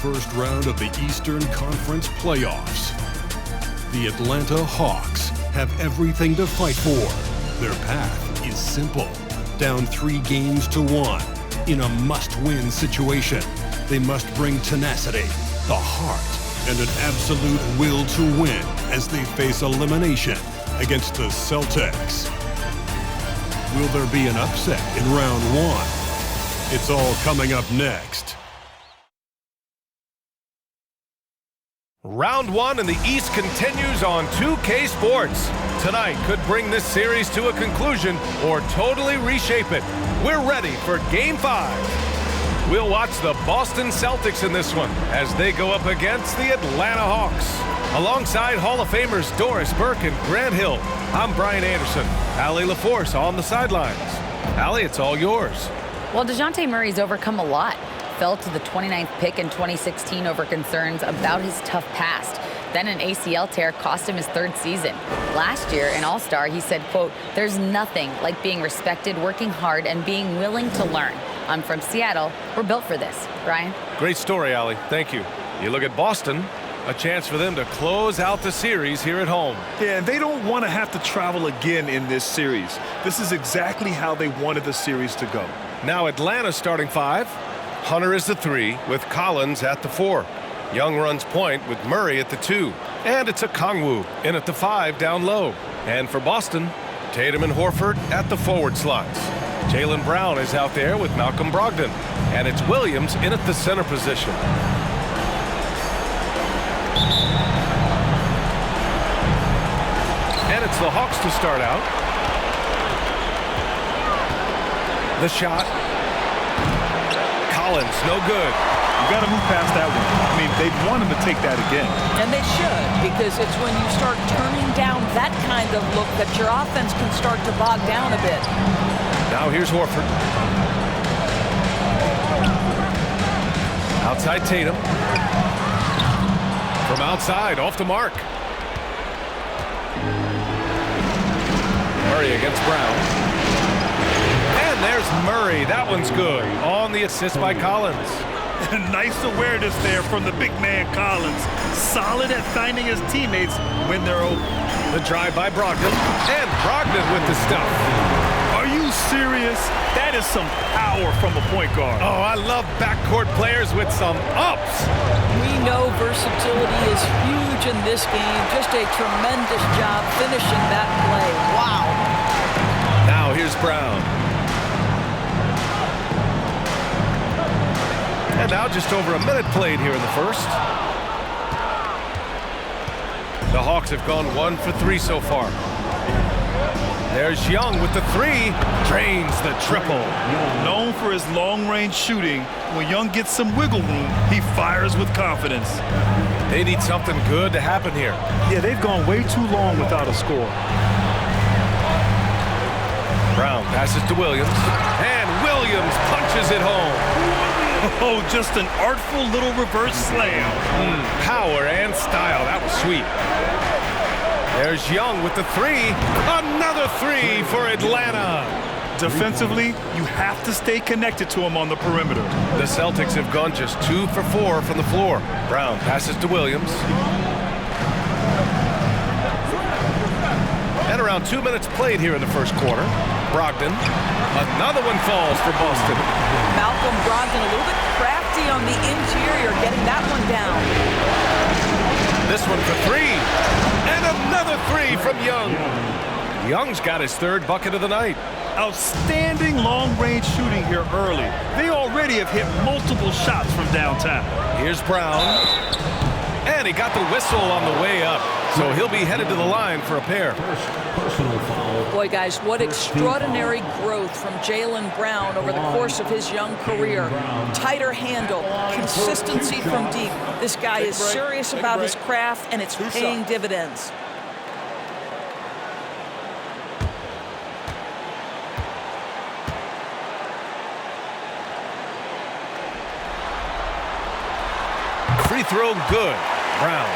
first round of the Eastern Conference playoffs. The Atlanta Hawks have everything to fight for. Their path is simple. Down 3 games to 1 in a must-win situation. They must bring tenacity, the heart, and an absolute will to win as they face elimination against the Celtics. Will there be an upset in round 1? It's all coming up next. Round 1 in the East continues on 2K Sports. Tonight could bring this series to a conclusion or totally reshape it. We're ready for Game 5. We'll watch the Boston Celtics in this one as they go up against the Atlanta Hawks. Alongside Hall of Famers Doris Burke and Grant Hill, I'm Brian Anderson. Allie LaForce on the sidelines. Allie, it's all yours. Well, DeJounte Murray's overcome a lot. Fell to the 29th pick in 2016 over concerns about his tough past. Then an ACL tear cost him his 3rd season. Last year, in All-Star, he said, quote, "There's nothing like being respected, working hard, and being willing to learn. I'm from Seattle. We're built for this." Brian? Great story, Allie. Thank you. You look at Boston, a chance for them to close out the series here at home. Yeah, they don't want to have to travel again in this series. This is exactly how they wanted the series to go. Now Atlanta's starting 5. Hunter is the 3 with Collins at the 4. Young runs point with Murray at the 2. And it's a Kongwu in at the 5 down low. And for Boston, Tatum and Horford at the forward slots. Jaylen Brown is out there with Malcom Brogdon. And it's Williams in at the center position. And it's the Hawks to start out. The shot. Collins, no good. got to move past that one. I mean, they'd want him to take that again. And they should, because it's when you start turning down that kind of look that your offense can start to bog down a bit. Now here's Horford. Outside Tatum. From outside, off the mark. Murray against Brown. And there's Murray. That one's good. On the assist by Collins. Nice awareness there from the big man Collins. Solid at finding his teammates when they're open. The drive by Brogdon. And Brogdon with the stuff. Are you serious? That is some power from a point guard. Oh, I love backcourt players with some ups. We know versatility is huge in this game. Just a tremendous job finishing that play. Wow. Now here's Brown. And now just over a minute played here in the first. The Hawks have gone 1 for 3 so far. There's Young with the three. Drains the triple. Known for his long-range shooting, when Young gets some wiggle room, he fires with confidence. They need something good to happen here. Yeah, they've gone way too long without a score. Brown passes to Williams. And Williams punches it home. Oh, just an artful little reverse slam. Power and style. That was sweet. There's Young with the three. Another three for Atlanta. Defensively, you have to stay connected to him on the perimeter. The Celtics have gone just 2 for 4 from the floor. Brown passes to Williams. And around 2 minutes played here in the first quarter. Brogdon. Another one falls for Boston. Malcom Brogdon a little bit crafty on the interior, getting that one down. This one for three. And another three from Young. Young's got his third bucket of the night. Outstanding long-range shooting here early. They already have hit multiple shots from downtown. Here's Brown. And he got the whistle on the way up. So he'll be headed to the line for a pair. Boy, guys, what extraordinary growth from Jaylen Brown over the course of his young career. Tighter handle, consistency from deep. This guy is serious about his craft, and it's paying dividends. Free throw good. Brown.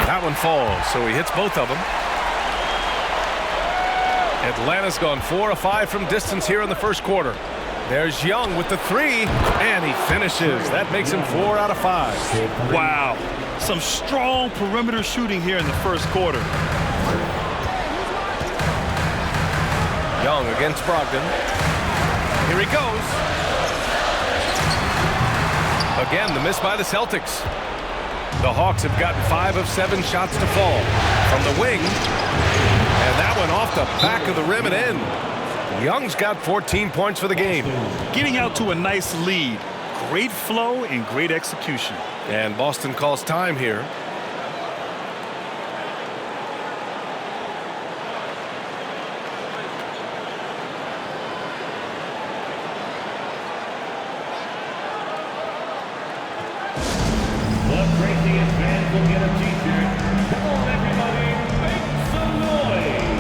That one falls, so he hits both of them. Atlanta's gone 4 of 5 from distance here in the first quarter. There's Young with the three, and he finishes. That makes him 4 out of 5. Wow, some strong perimeter shooting here in the first quarter. Young against Brogdon. Here he goes. Again, the miss by the Celtics. The Hawks have gotten 5 of 7 shots to fall from the wing. And that one off the back of the rim and in. Young's got 14 points for the game. Getting out to a nice lead. Great flow and great execution. And Boston calls time here. The craziest fans will get a t-shirt. Come on, everybody, make some noise.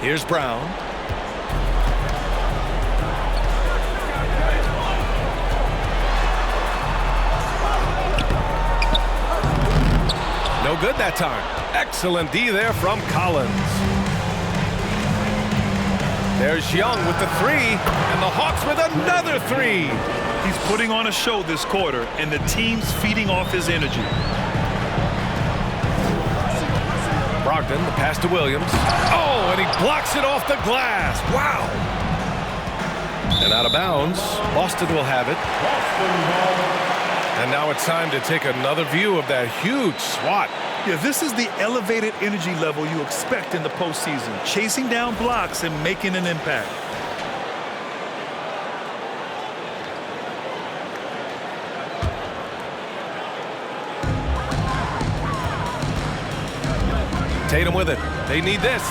Here's Brown. No good that time. Excellent D there from Collins. There's Young with the three, and the Hawks with another three. He's putting on a show this quarter, and the team's feeding off his energy. Brogdon, the pass to Williams. Oh, and he blocks it off the glass. Wow. And out of bounds. Boston will have it. And now it's time to take another view of that huge swat. Yeah, this is the elevated energy level you expect in the postseason, chasing down blocks and making an impact. Tatum with it. They need this.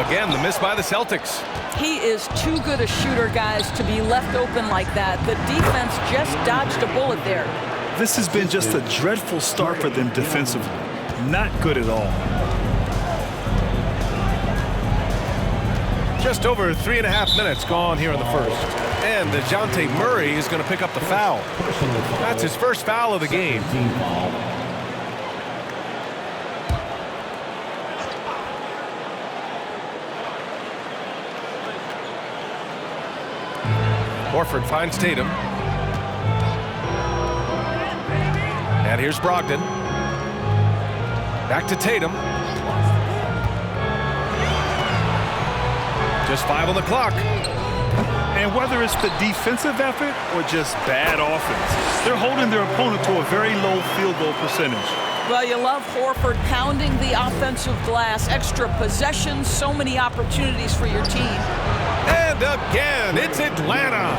Again, the miss by the Celtics. He is too good a shooter, guys, to be left open like that. The defense just dodged a bullet there. This has been just a dreadful start for them defensively. Not good at all. Just over 3.5 minutes gone here in the first. And DeJounte Murray is going to pick up the foul. That's his first foul of the game. Horford finds Tatum. And here's Brogdon. Back to Tatum. Just 5 on the clock. And whether it's the defensive effort or just bad offense, they're holding their opponent to a very low field goal percentage. Well, you love Horford pounding the offensive glass, extra possessions, so many opportunities for your team. And again, it's Atlanta.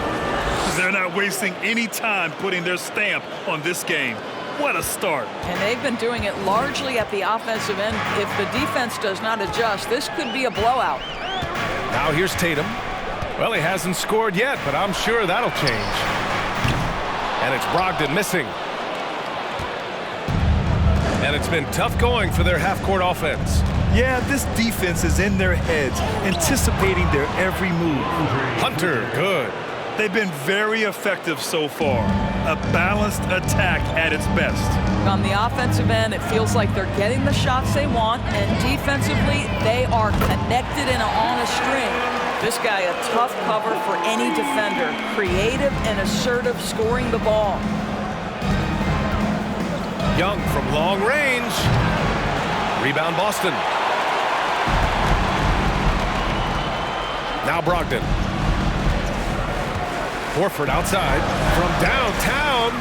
They're not wasting any time putting their stamp on this game. What a start. And they've been doing it largely at the offensive end. If the defense does not adjust, this could be a blowout. Now here's Tatum. Well, he hasn't scored yet, but I'm sure that'll change. And it's Brogdon missing. And it's been tough going for their half-court offense. Yeah, this defense is in their heads, anticipating their every move. Hunter, good. They've been very effective so far. A balanced attack at its best. On the offensive end, it feels like they're getting the shots they want, and defensively, they are connected and on a string. This guy, a tough cover for any defender. Creative and assertive scoring the ball. Young from long range. Rebound Boston. Now Brogdon. Horford outside from downtown,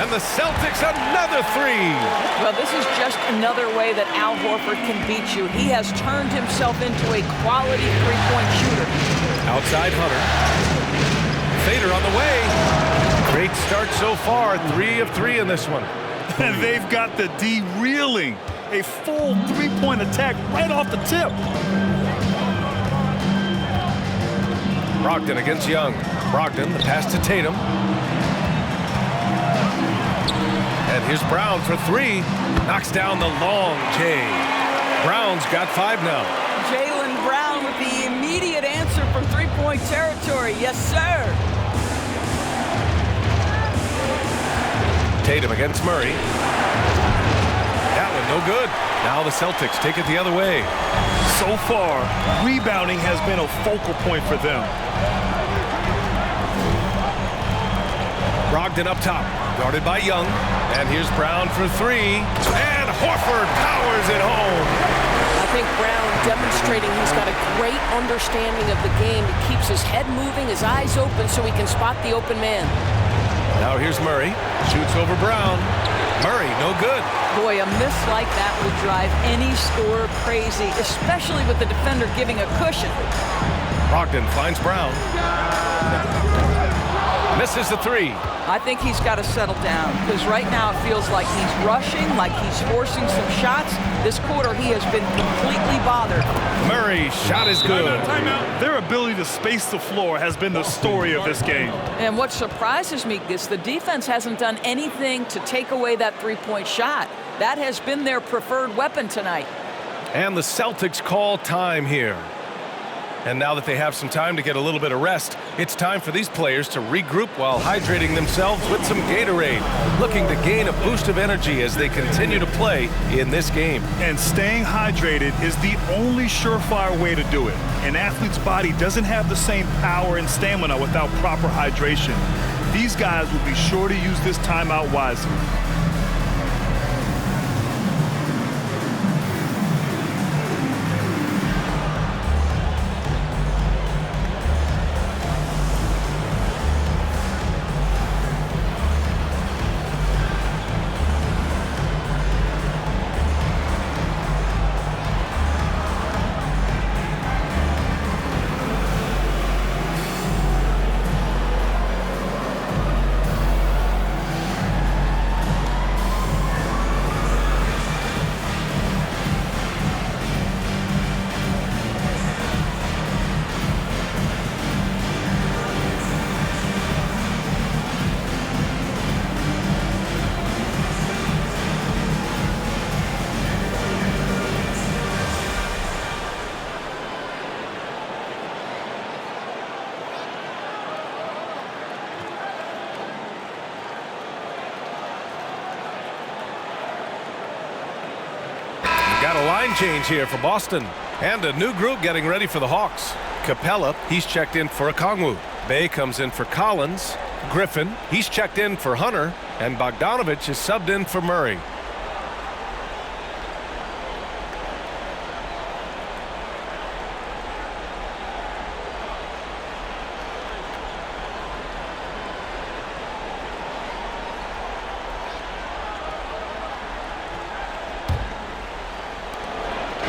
and the Celtics another three. Well, this is just another way that Al Horford can beat you. He has turned himself into a quality three-point shooter. Outside Hunter. Fader on the way. Great start so far. 3 of 3 in this one. And they've got the D reeling. A full three-point attack right off the tip. Brogdon against Young. Brogdon, the pass to Tatum. And here's Brown for 3. Knocks down the long J. Brown's got 5 now. Jaylen Brown with the immediate answer from three-point territory. Yes, sir. Tatum against Murray. That one no good. Now the Celtics take it the other way. So far, rebounding has been a focal point for them. Brogdon up top, guarded by Young. And here's Brown for 3. And Horford powers it home. I think Brown demonstrating he's got a great understanding of the game. He keeps his head moving, his eyes open so he can spot the open man. Now here's Murray. Shoots over Brown. Murray, no good. Boy, a miss like that would drive any scorer crazy, especially with the defender giving a cushion. Brogdon finds Brown. Misses the 3. I think he's got to settle down because right now it feels like he's rushing, like he's forcing some shots. This quarter he has been completely bothered. Murray, shot is good. Timeout. Their ability to space the floor has been the story of this game. And what surprises me is the defense hasn't done anything to take away that three-point shot. That has been their preferred weapon tonight. And the Celtics call time here. And now that they have some time to get a little bit of rest, it's time for these players to regroup while hydrating themselves with some Gatorade, looking to gain a boost of energy as they continue to play in this game. And staying hydrated is the only surefire way to do it. An athlete's body doesn't have the same power and stamina without proper hydration. These guys will be sure to use this timeout wisely. Got a line change here for Boston. And a new group getting ready for the Hawks. Capella, he's checked in for Okongwu. Bay comes in for Collins. Griffin, he's checked in for Hunter. And Bogdanovich is subbed in for Murray.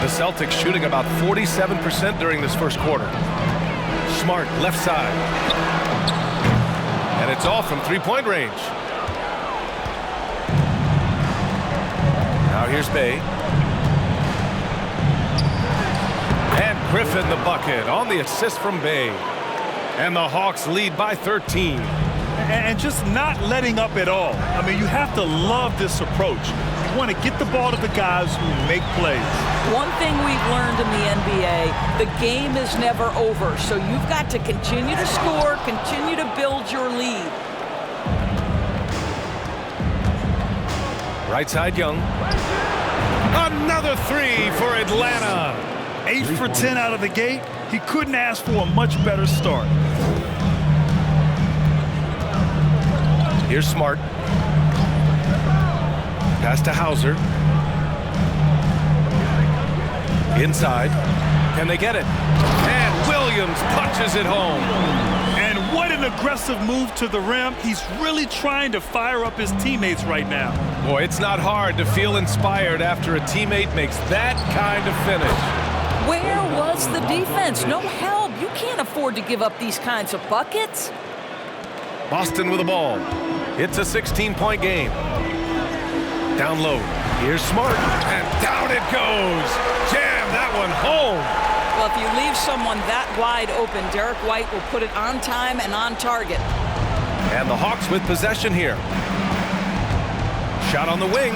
The Celtics shooting about 47% during this first quarter. Smart left side. And it's all from three-point range. Now here's Bay. And Griffin the bucket on the assist from Bay. And the Hawks lead by 13. And just not letting up at all. I mean, you have to love this approach. You want to get the ball to the guys who make plays. One thing we've learned in the NBA, the game is never over. So you've got to continue to score, continue to build your lead. Right side, Young. Another three for Atlanta. 8 for 10 out of the gate. He couldn't ask for a much better start. Here's Smart. Pass to Hauser. Inside. Can they get it? And Williams punches it home. And what an aggressive move to the rim. He's really trying to fire up his teammates right now. Boy, it's not hard to feel inspired after a teammate makes that kind of finish. Where was the defense? No help. You can't afford to give up these kinds of buckets. Boston with the ball. It's a 16-point game. Down low. Here's Smart. And down it goes. Jam that one home. Well, if you leave someone that wide open, Derek White will put it on time and on target. And the Hawks with possession here. Shot on the wing.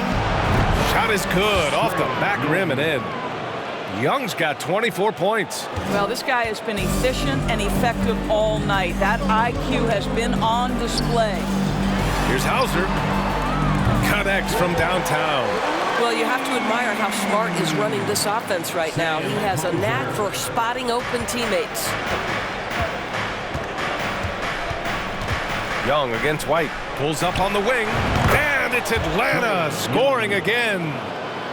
Shot is good. Off the back rim and in. Young's got 24 points. Well, this guy has been efficient and effective all night. That IQ has been on display. Here's Hauser. Connects from downtown. Well, you have to admire how Smart is running this offense right now. He has a knack for spotting open teammates. Young against White. Pulls up on the wing. And it's Atlanta scoring again.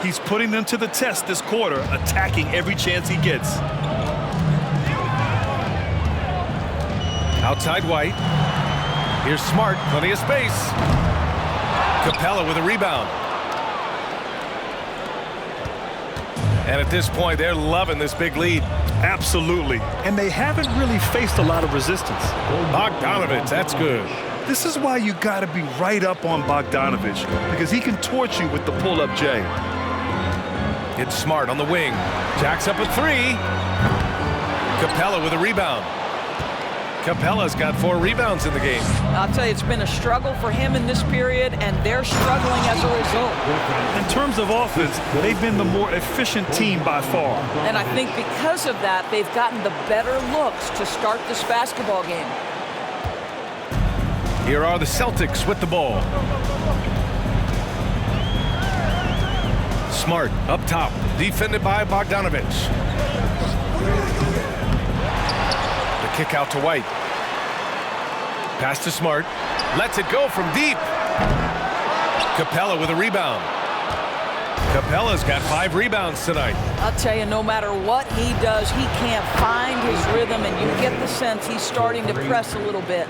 He's putting them to the test this quarter, attacking every chance he gets. Outside White. Here's Smart, plenty of space. Capella with a rebound. And at this point, they're loving this big lead. Absolutely. And they haven't really faced a lot of resistance. Bogdanovich, that's good. This is why you got to be right up on Bogdanovich, because he can torch you with the pull-up J. It's Smart on the wing. Jacks up a three. Capella with a rebound. Capella's got 4 rebounds in the game. I'll tell you, it's been a struggle for him in this period, and they're struggling as a result. In terms of offense, they've been the more efficient team by far. And I think because of that, they've gotten the better looks to start this basketball game. Here are the Celtics with the ball. Smart up top, defended by Bogdanovich. The kick out to White. Pass to Smart. Lets it go from deep. Capella with a rebound. Capella's got 5 rebounds tonight. I'll tell you, no matter what he does, he can't find his rhythm, and you get the sense he's starting to press a little bit.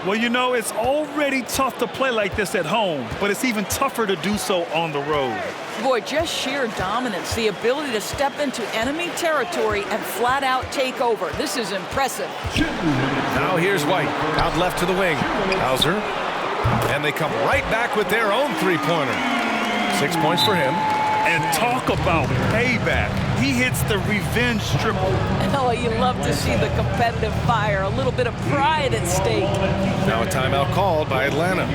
Well, you know, it's already tough to play like this at home, but it's even tougher to do so on the road. Boy, just sheer dominance, the ability to step into enemy territory and flat out take over. This is impressive. Now here's White, out left to the wing. Hauser, and they come right back with their own 3-pointer. 6 points for him. And talk about payback. He hits the revenge triple. Oh, you love to see the competitive fire, a little bit of pride at stake. Now a timeout called by Atlanta.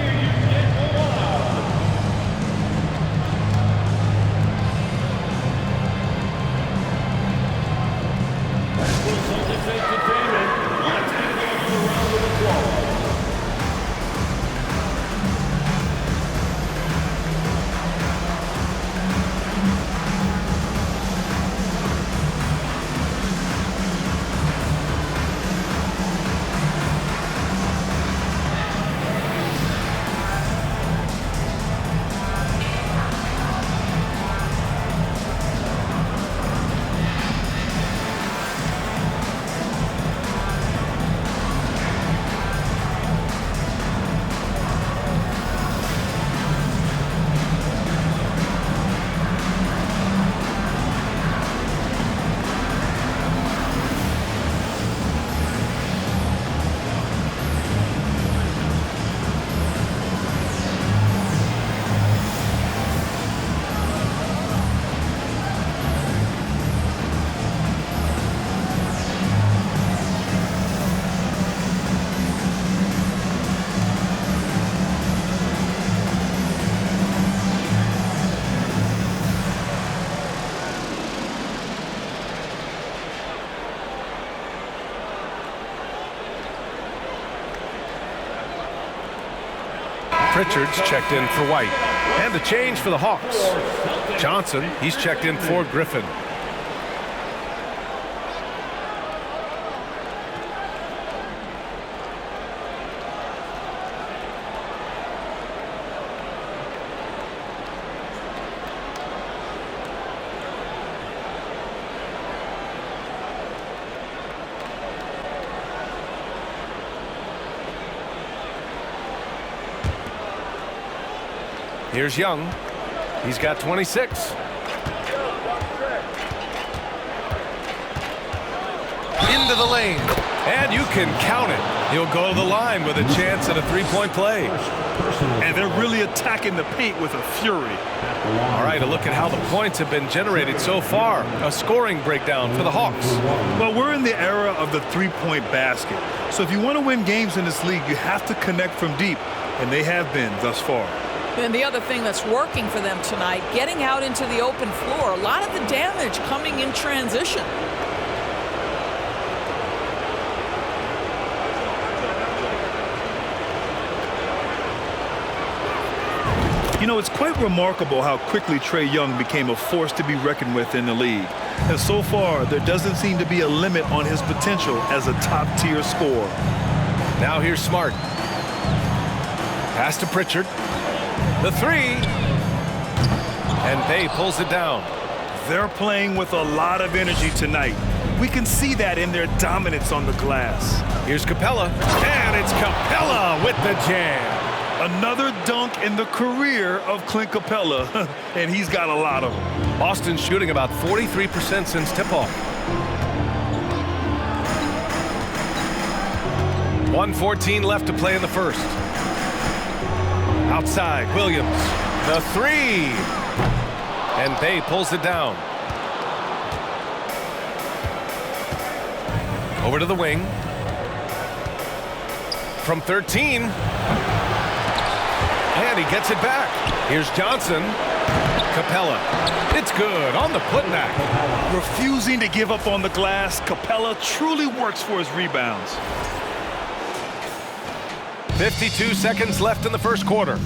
Pritchard's checked in for White. And a change for the Hawks. Johnson, he's checked in for Griffin. Here's Young. He's got 26. Into the lane. And you can count it. He'll go to the line with a chance at a 3-point play. And they're really attacking the paint with a fury. All right, a look at how the points have been generated so far. A scoring breakdown for the Hawks. Well, we're in the era of the 3-point basket. So if you want to win games in this league, you have to connect from deep. And they have been thus far. And the other thing that's working for them tonight, getting out into the open floor. A lot of the damage coming in transition. You know, it's quite remarkable how quickly Trae Young became a force to be reckoned with in the league. And so far, there doesn't seem to be a limit on his potential as a top-tier scorer. Now here's Smart. Pass to Pritchard. The 3. And Bay pulls it down. They're playing with a lot of energy tonight. We can see that in their dominance on the glass. Here's Capella. And it's Capella with the jam. Another dunk in the career of Clint Capella, and he's got a lot of them. Boston shooting about 43% since tip-off. 1:14 left to play in the first. Outside, Williams. The 3. And Bay pulls it down. Over to the wing. from 13. And he gets it back. Here's Johnson. Capella. It's good on the putback. Refusing to give up on the glass, Capella truly works for his rebounds. 52 seconds left in the first quarter.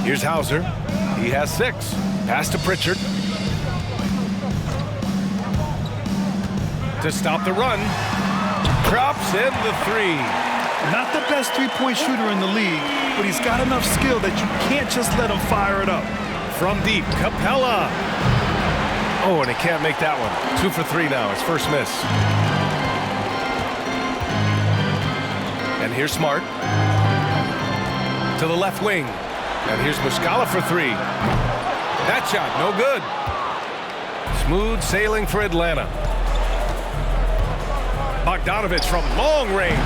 Here's Hauser. He has 6. Pass to Pritchard. To stop the run. Drops in the 3. Not the best three-point shooter in the league, but he's got enough skill that you can't just let him fire it up. From deep, Capella. Oh, and he can't make that one. 2 for 3 now, his first miss. And here's Smart. To the left wing. And here's Muscala for 3. That shot, no good. Smooth sailing for Atlanta. Bogdanovich from long range.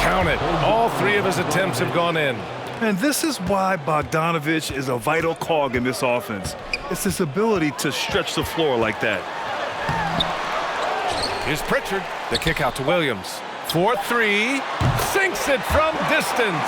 Count it. All 3 of his attempts have gone in. And this is why Bogdanovich is a vital cog in this offense. It's his ability to stretch the floor like that. Here's Pritchard. The kick out to Williams. 4-3. Sinks it from distance.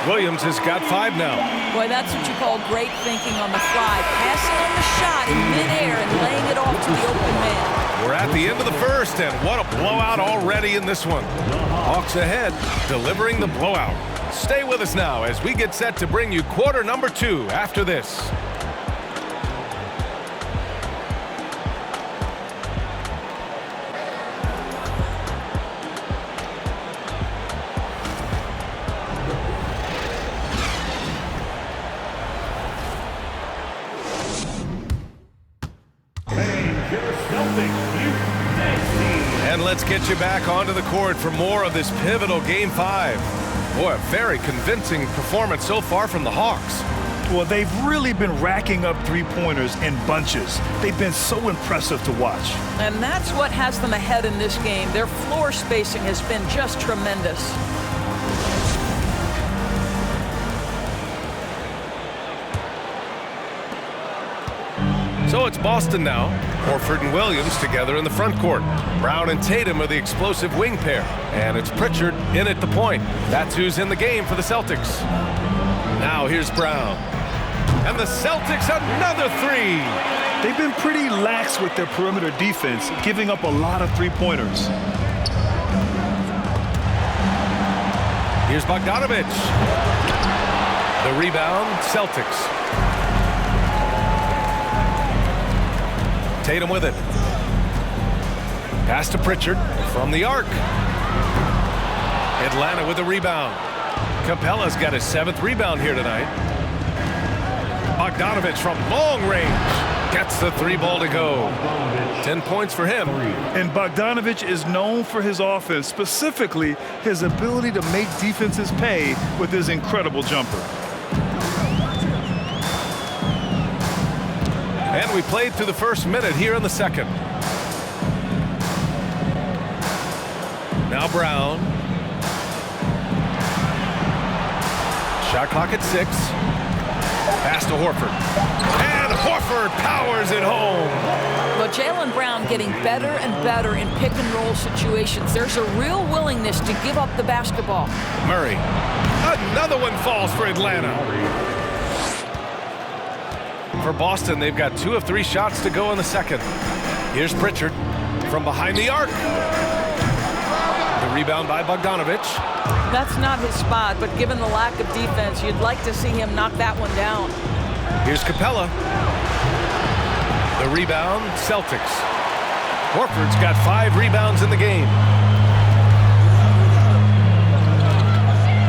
Williams has got 5 now. Boy, that's what you call great thinking on the fly. Passing on the shot in midair and laying it off to the open man. We're at the end of the first, and what a blowout already in this one. Hawks ahead, delivering the blowout. Stay with us now as we get set to bring you quarter number 2 after this. And let's get you back onto the court for more of this pivotal Game 5. Boy, a very convincing performance so far from the Hawks. Well, they've really been racking up three-pointers in bunches. They've been so impressive to watch. And that's what has them ahead in this game. Their floor spacing has been just tremendous. So it's Boston now. Horford and Williams together in the front court. Brown and Tatum are the explosive wing pair. And it's Pritchard in at the point. That's who's in the game for the Celtics. Now here's Brown. And the Celtics another 3. They've been pretty lax with their perimeter defense, giving up a lot of three-pointers. Here's Bogdanovich. The rebound, Celtics. Tatum with it. Pass to Pritchard from the arc. Atlanta with the rebound. Capella's got his 7th rebound here tonight. Bogdanovich from long range gets the 3-ball to go. 10 points for him. And Bogdanovich is known for his offense, specifically his ability to make defenses pay with his incredible jumper. And we played through the first minute here in the second. Now Brown. Shot clock at 6. Pass to Horford. And Horford powers it home. But Jaylen Brown getting better and better in pick-and-roll situations. There's a real willingness to give up the basketball. Murray. Another one falls for Atlanta. For Boston, they've got 2 of 3 shots to go in the second. Here's Pritchard from behind the arc. The rebound by Bogdanovich. That's not his spot, but given the lack of defense, you'd like to see him knock that one down. Here's Capella. The rebound, Celtics. Horford's got 5 rebounds in the game.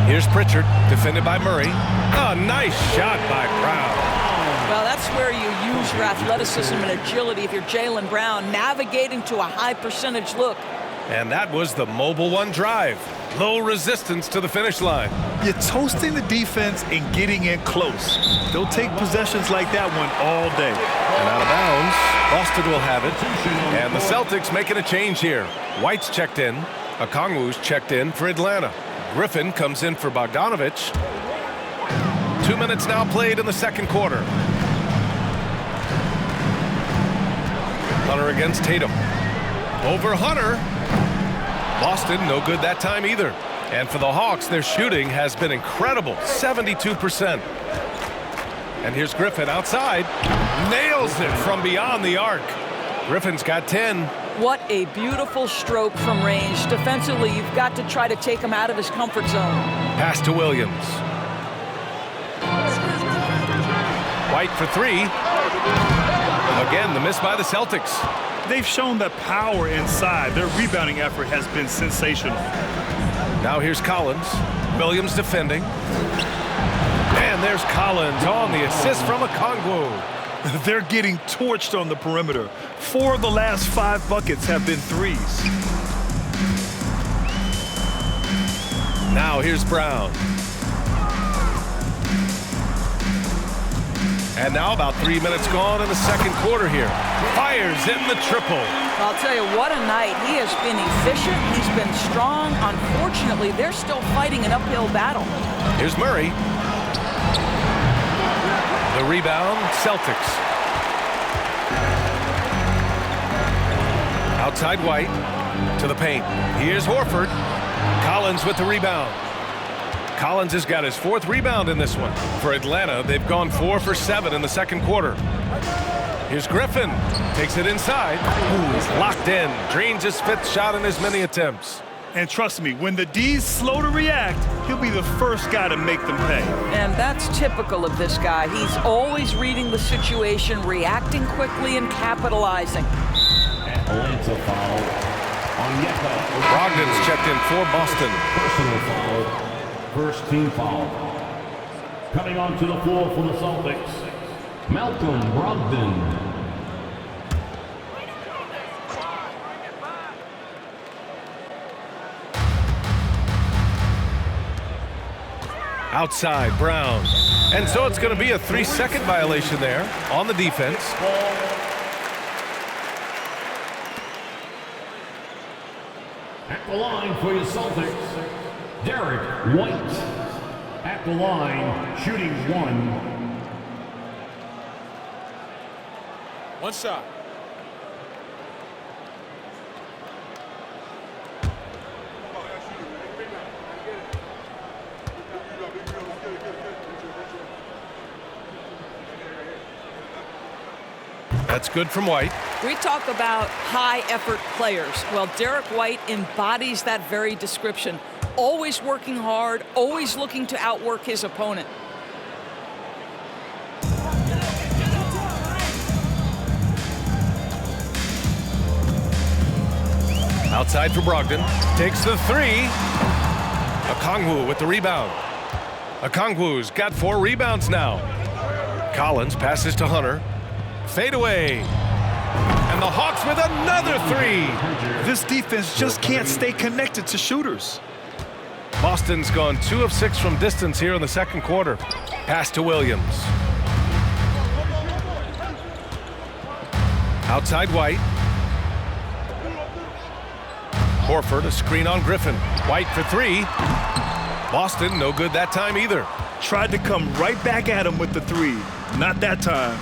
Here's Pritchard, defended by Murray. A nice shot by Brown. Well, that's where you use your athleticism and agility if you're Jaylen Brown, navigating to a high percentage look. And that was the mobile one drive. Low resistance to the finish line. You're toasting the defense and getting in close. They'll take possessions like that one all day. And out of bounds, Boston will have it. And the Celtics making a change here. White's checked in. Okongwu's checked in for Atlanta. Griffin comes in for Bogdanovich. 2 minutes now played in the second quarter. Hunter against Tatum. Over Hunter. Boston, no good that time either. And for the Hawks, their shooting has been incredible, 72%. And here's Griffin outside. Nails it from beyond the arc. Griffin's got 10. What a beautiful stroke from range. Defensively, you've got to try to take him out of his comfort zone. Pass to Williams. White for three. Again, the miss by the Celtics. They've shown that power inside. Their rebounding effort has been sensational. Now here's Collins. Williams defending. And there's Collins on the assist from Okongwu. They're getting torched on the perimeter. 4 of the last 5 buckets have been threes. Now here's Brown. And now about 3 minutes gone in the second quarter here. Fires in the triple. I'll tell you, what a night. He has been efficient. He's been strong. Unfortunately, they're still fighting an uphill battle. Here's Murray. The rebound, Celtics. Outside White to the paint. Here's Horford. Collins with the rebound. Collins has got his 4th rebound in this one. For Atlanta, they've gone 4 for 7 in the second quarter. Here's Griffin. Takes it inside. Ooh, he's locked in. Drains his 5th shot in as many attempts. And trust me, when the D's slow to react, he'll be the first guy to make them pay. And that's typical of this guy. He's always reading the situation, reacting quickly, and capitalizing. Atlanta foul on Yeka. Brogdon's checked in for Boston. Personal foul. First team foul. Coming onto the floor for the Celtics, Malcom Brogdon. Outside, Brown. And so it's going to be a 3-second violation there on the defense. At the line for your Celtics, Derek White. At the line, shooting 1. One shot. That's good from White. We talk about high-effort players. Well, Derek White embodies that very description. Always working hard, always looking to outwork his opponent. Outside for Brogdon. Takes the 3. Okongwu with the rebound. Okongwu's got 4 rebounds now. Collins passes to Hunter. Fade away. And the Hawks with another 3. This defense just can't stay connected to shooters. Boston's gone 2 of 6 from distance here in the second quarter. Pass to Williams. Outside White. Horford, a screen on Griffin. White for 3. Boston, no good that time either. Tried to come right back at him with the 3. Not that time.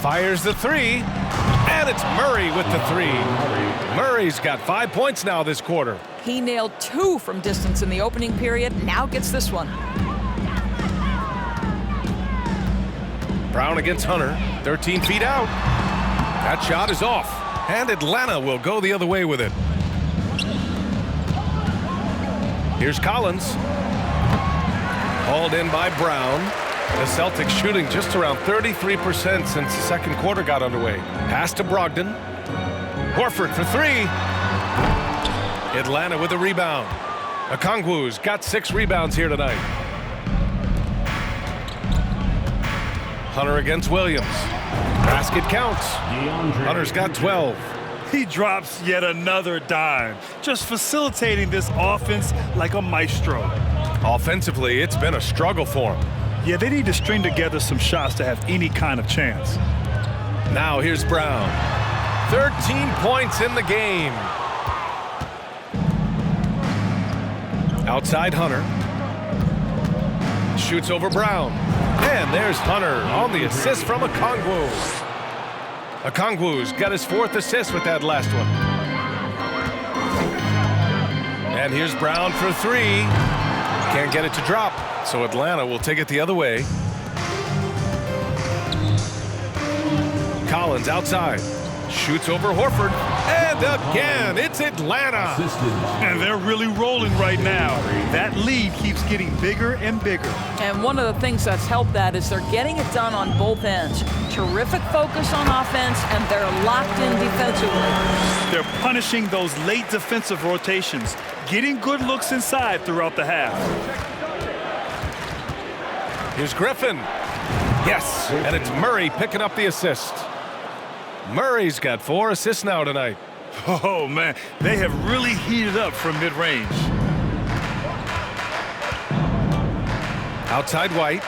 Fires the 3. And it's Murray with the 3. Murray's got 5 points now this quarter. He nailed 2 from distance in the opening period, now gets this one. Brown against Hunter, 13 feet out. That shot is off, and Atlanta will go the other way with it. Here's Collins. Hauled in by Brown. The Celtics shooting just around 33% since the second quarter got underway. Pass to Brogdon. Horford for 3. Atlanta with a rebound. Okongwu's got 6 rebounds here tonight. Hunter against Williams. Basket counts. Hunter's got 12. He drops yet another dime, just facilitating this offense like a maestro. Offensively, it's been a struggle for him. Yeah, they need to string together some shots to have any kind of chance. Now here's Brown. 13 points in the game. Outside Hunter. Shoots over Brown. And there's Hunter on the assist from Okongwu. Okongwu's got his 4th assist with that last one. And here's Brown for three. Can't get it to drop, so Atlanta will take it the other way. Collins outside. Shoots over Horford. And again, it's Atlanta. And they're really rolling right now. That lead keeps getting bigger and bigger. And one of the things that's helped that is they're getting it done on both ends. Terrific focus on offense, and they're locked in defensively. They're punishing those late defensive rotations, getting good looks inside throughout the half. Here's Griffin. Yes, and it's Murray picking up the assist. Murray's got 4 assists now tonight. Oh, man, they have really heated up from mid-range. Outside White.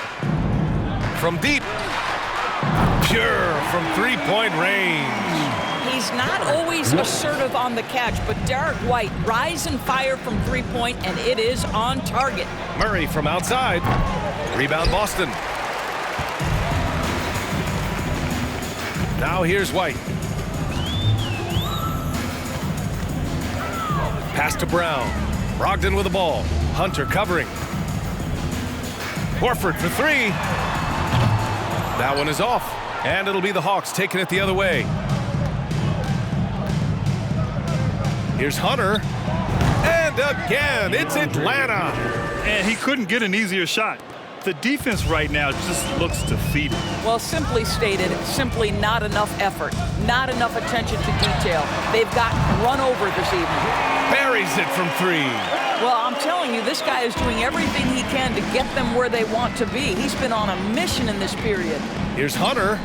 From deep. Pure from three-point range. He's not always assertive on the catch, but Derek White rise and fire from three-point, and it is on target. Murray from outside. Rebound Boston. Now here's White. Pass to Brown. Brogdon with the ball. Hunter covering. Horford for three. That one is off. And it'll be the Hawks taking it the other way. Here's Hunter. And again, it's Atlanta. And he couldn't get an easier shot. The defense right now just looks defeated. Well, simply stated, simply not enough effort, not enough attention to detail. They've gotten run over this evening. Buries it from three. Well, I'm telling you, this guy is doing everything he can to get them where they want to be. He's been on a mission in this period. Here's Hunter.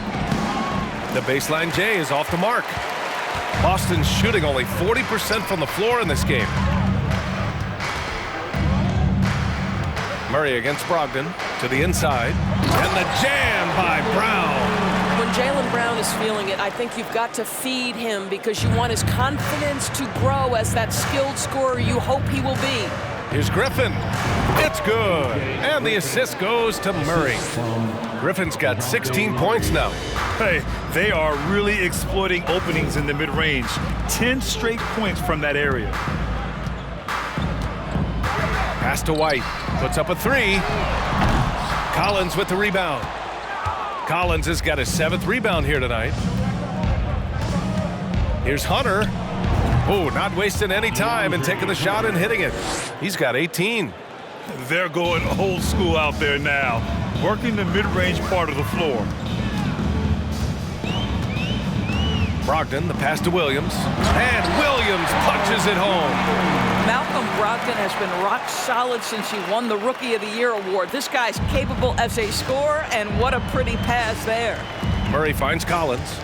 The baseline J is off the mark. Boston's shooting only 40% from the floor in this game. Murray against Brogdon to the inside. And the jam by Brown. When Jaylen Brown is feeling it, I think you've got to feed him because you want his confidence to grow as that skilled scorer you hope he will be. Here's Griffin. It's good. And the assist goes to Murray. Griffin's got 16 points now. Hey, they are really exploiting openings in the mid-range. 10 straight points from that area. Pass to White. Puts up a three. Collins with the rebound. Collins has got his 7th rebound here tonight. Here's Hunter. Oh, not wasting any time and taking the shot and hitting it. He's got 18. They're going old school out there now, working the mid-range part of the floor. Brogdon, the pass to Williams. And Williams punches it home. Malcom Brogdon has been rock solid since he won the Rookie of the Year award. This guy's capable as a scorer, and what a pretty pass there. Murray finds Collins.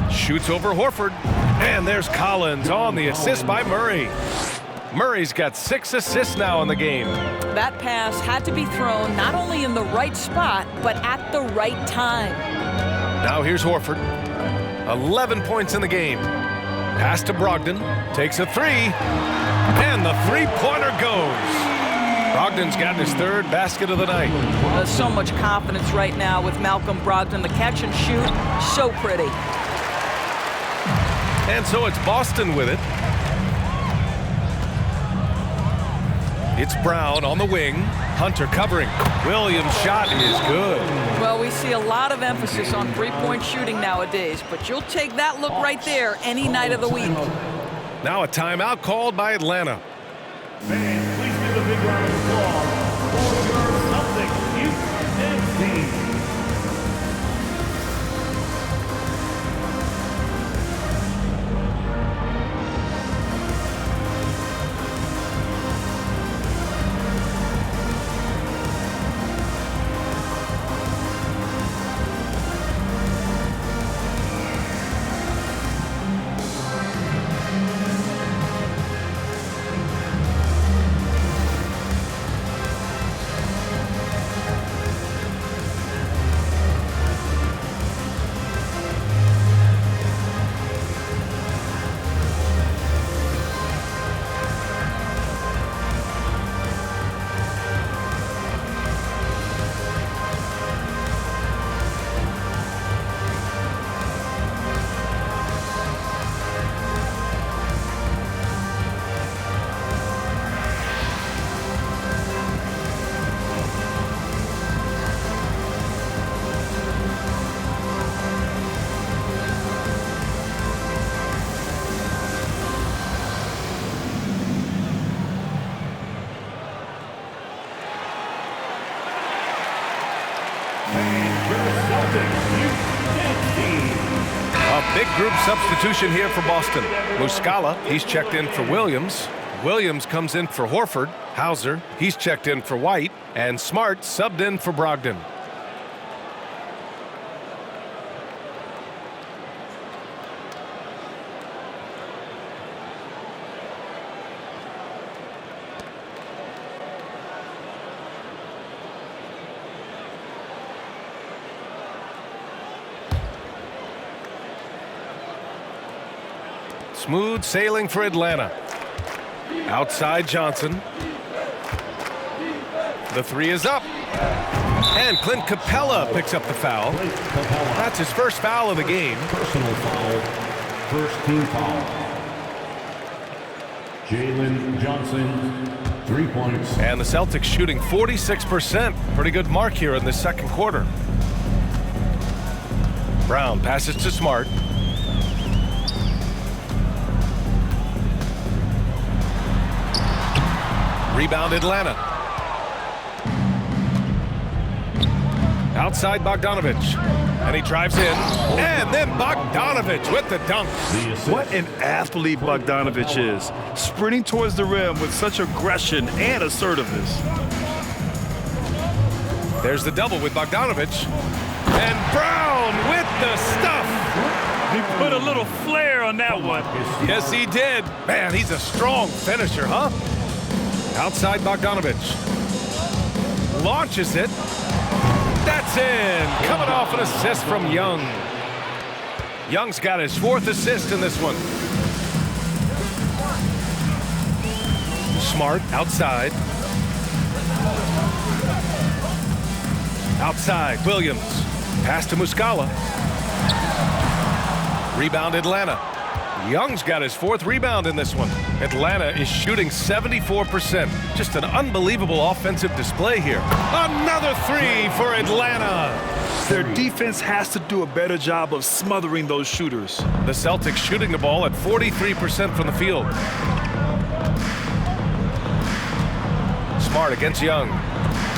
Shoots over Horford. And there's Collins on the assist by Murray. Murray's got 6 assists now in the game. That pass had to be thrown not only in the right spot, but at the right time. Now here's Horford. 11 points in the game. Pass to Brogdon. Takes a three. And the three-pointer goes. Brogdon's got his 3rd basket of the night. There's so much confidence right now with Malcom Brogdon. The catch and shoot, so pretty. And so it's Boston with it. It's Brown on the wing. Hunter covering. Williams' shot is good. Well, we see a lot of emphasis on three-point shooting nowadays, but you'll take that look right there any night of the week. Now a timeout called by Atlanta. Fans, please give a big round of applause for your Celtics Houston team. A big group substitution here for Boston. Muscala, he's checked in for Williams. Williams comes in for Horford. Hauser, he's checked in for White. And Smart subbed in for Brogdon. Smooth sailing for Atlanta. Outside Johnson. The three is up. And Clint Capella picks up the foul. That's his first foul of the game. Personal foul. First team foul. Jalen Johnson, 3 points. And the Celtics shooting 46%. Pretty good mark here in the second quarter. Brown passes to Smart. Rebound Atlanta. Outside Bogdanovich. And he drives in. And then Bogdanovich with the dunk. What an athlete Bogdanovich is. Sprinting towards the rim with such aggression and assertiveness. There's the double with Bogdanovich. And Brown with the stuff. He put a little flair on that one. Yes, he did. Man, he's a strong finisher, huh? Outside Bogdanovich. Launches it. That's in. Coming off an assist from Young. Young's got his 4th assist in this one. Smart outside. Outside Williams. Pass to Muscala. Rebound Atlanta. Young's got his 4th rebound in this one. Atlanta is shooting 74%. Just an unbelievable offensive display here. Another 3 for Atlanta. Their defense has to do a better job of smothering those shooters. The Celtics shooting the ball at 43% from the field. Smart against Young.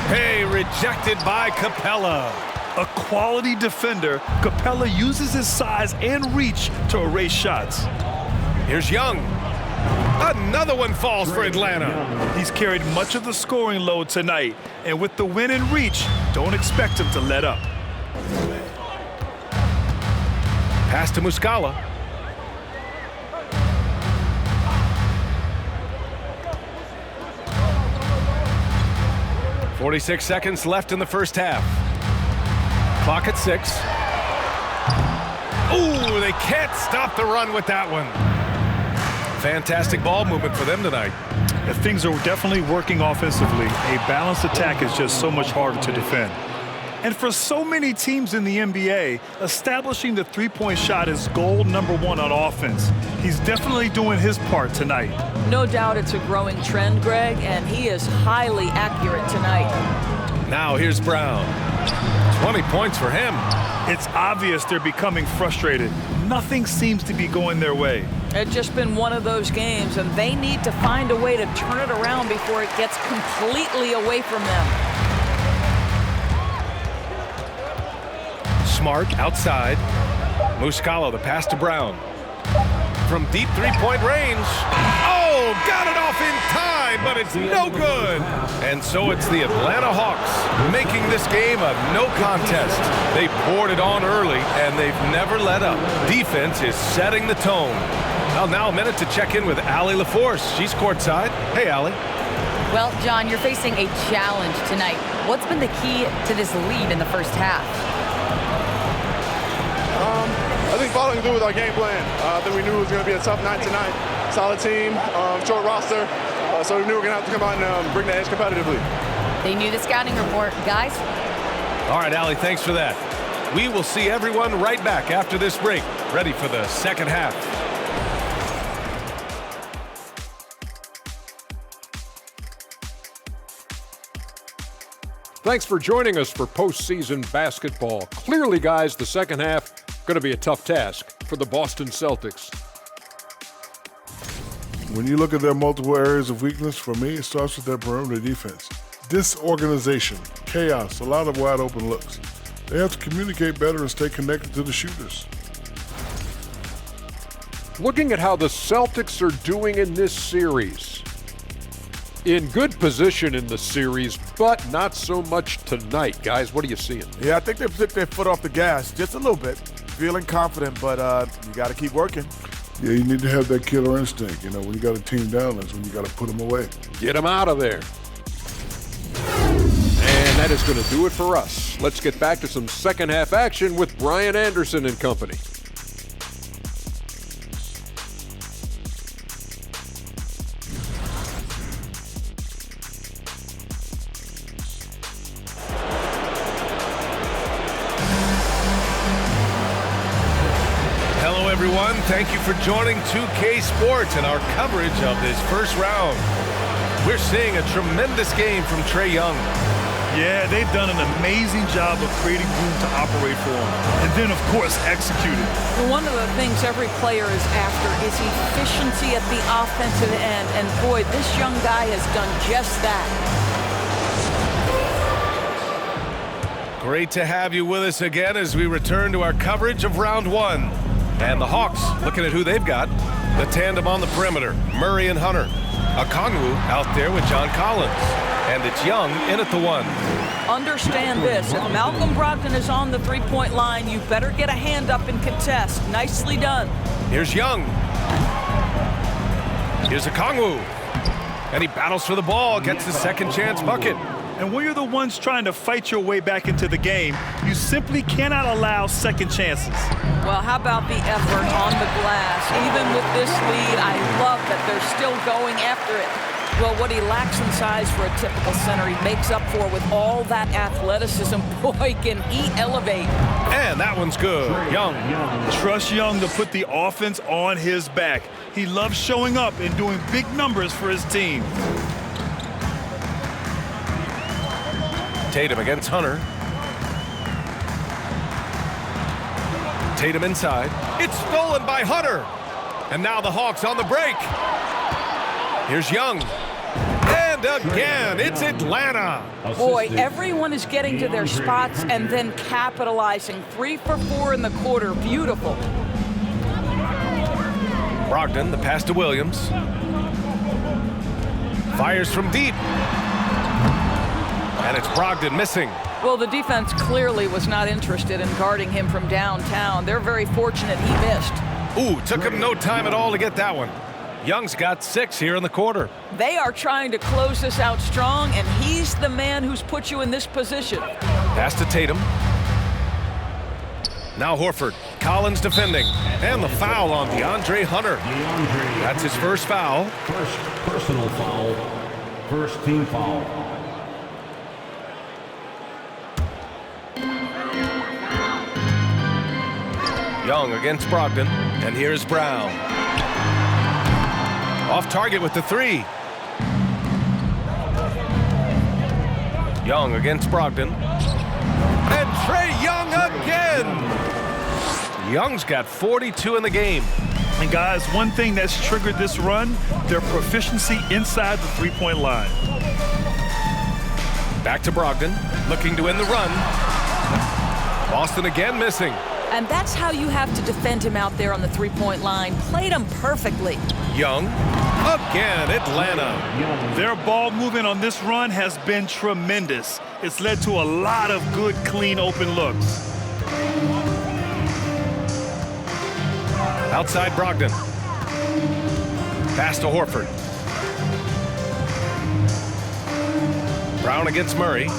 Hey, rejected by Capella. A quality defender, Capella uses his size and reach to erase shots. Here's Young. Another one falls for Atlanta. He's carried much of the scoring load tonight, and with the win in reach, don't expect him to let up. Pass to Muscala. .46 seconds left in the first half. Clock at 6. Ooh, they can't stop the run with that one. Fantastic ball movement for them tonight. Things are definitely working offensively. A balanced attack is just so much harder to defend. And for so many teams in the NBA, establishing the three-point shot is goal number 1 on offense. He's definitely doing his part tonight. No doubt it's a growing trend, Greg, and he is highly accurate tonight. Now here's Brown. 20 points for him. It's obvious they're becoming frustrated. Nothing seems to be going their way. It's just been one of those games, and they need to find a way to turn it around before it gets completely away from them. Smart outside. Muscala, the pass to Brown. From deep three-point range. Oh, got it off in time, but it's no good. And so it's the Atlanta Hawks making this game a no contest. They poured it on early, and they've never let up. Defense is setting the tone. Well, now a minute to check in with Allie LaForce. She's courtside. Hey, Allie. Well, John, you're facing a challenge tonight. What's been the key to this lead in the first half? I think following through with our game plan. I think we knew it was going to be a tough night tonight. Solid team, short roster, so we knew we were going to have to come out and bring the edge competitively. They knew the scouting report, guys. All right, Allie, thanks for that. We will see everyone right back after this break, ready for the second half. Thanks for joining us for postseason basketball. Clearly, guys, the second half going to be a tough task for the Boston Celtics. When you look at their multiple areas of weakness, for me, it starts with their perimeter defense. Disorganization, chaos, a lot of wide open looks. They have to communicate better and stay connected to the shooters. Looking at how the Celtics are doing in this series. In good position in the series, but not so much tonight. Guys, what are you seeing? Yeah, I think they took their foot off the gas just a little bit. Feeling confident, but you got to keep working. Yeah, you need to have that killer instinct. You know, when you got a team down, that's when you got to put them away. Get them out of there. And that is going to do it for us. Let's get back to some second half action with Brian Anderson and company. Hello, everyone. Thank you for joining 2K Sports and our coverage of this first round. We're seeing a tremendous game from Trae Young. Yeah, they've done an amazing job of creating room to operate for him. And then, of course, executed. Well, one of the things every player is after is efficiency at the offensive end. And boy, this young guy has done just that. Great to have you with us again as we return to our coverage of round one. And the Hawks, looking at who they've got. The tandem on the perimeter, Murray and Hunter. Okongwu out there with John Collins. And it's Young in at the one. Understand this, if Malcom Brogdon is on the three-point line, you better get a hand up and contest. Nicely done. Here's Young. Here's Okongwu. And he battles for the ball, gets the second chance bucket. And when you're the ones trying to fight your way back into the game, you simply cannot allow second chances. Well, how about the effort on the glass? Even with this lead, I love that they're still going after it. Well, what he lacks in size for a typical center, he makes up for with all that athleticism. Boy, can he elevate. And that one's good. Young. Trust Young to put the offense on his back. He loves showing up and doing big numbers for his team. Tatum against Hunter. Tatum inside. It's stolen by Hunter. And now the Hawks on the break. Here's Young. And again, it's Atlanta. Boy, everyone is getting to their spots and then capitalizing. 3 for 4 in the quarter. Beautiful. Brogdon, the pass to Williams. Fires from deep. And it's Brogdon missing. Well, the defense clearly was not interested in guarding him from downtown. They're very fortunate he missed. Ooh, took him no time at all to get that one. Young's got 6 here in the quarter. They are trying to close this out strong, and he's the man who's put you in this position. Pass to Tatum. Now Horford. Collins defending. And the foul on DeAndre Hunter. That's his first foul. First personal foul. First team foul. Young against Brogdon. And here's Brown. Off target with the 3. Young against Brogdon. And Trae Young again! Young's got 42 in the game. And guys, one thing that's triggered this run, their proficiency inside the three-point line. Back to Brogdon, looking to end the run. Boston again missing. And that's how you have to defend him out there on the three-point line. Played him perfectly. Young, again, Atlanta. Their ball movement on this run has been tremendous. It's led to a lot of good, clean, open looks. Outside Brogdon. Pass to Horford. Brown against Murray.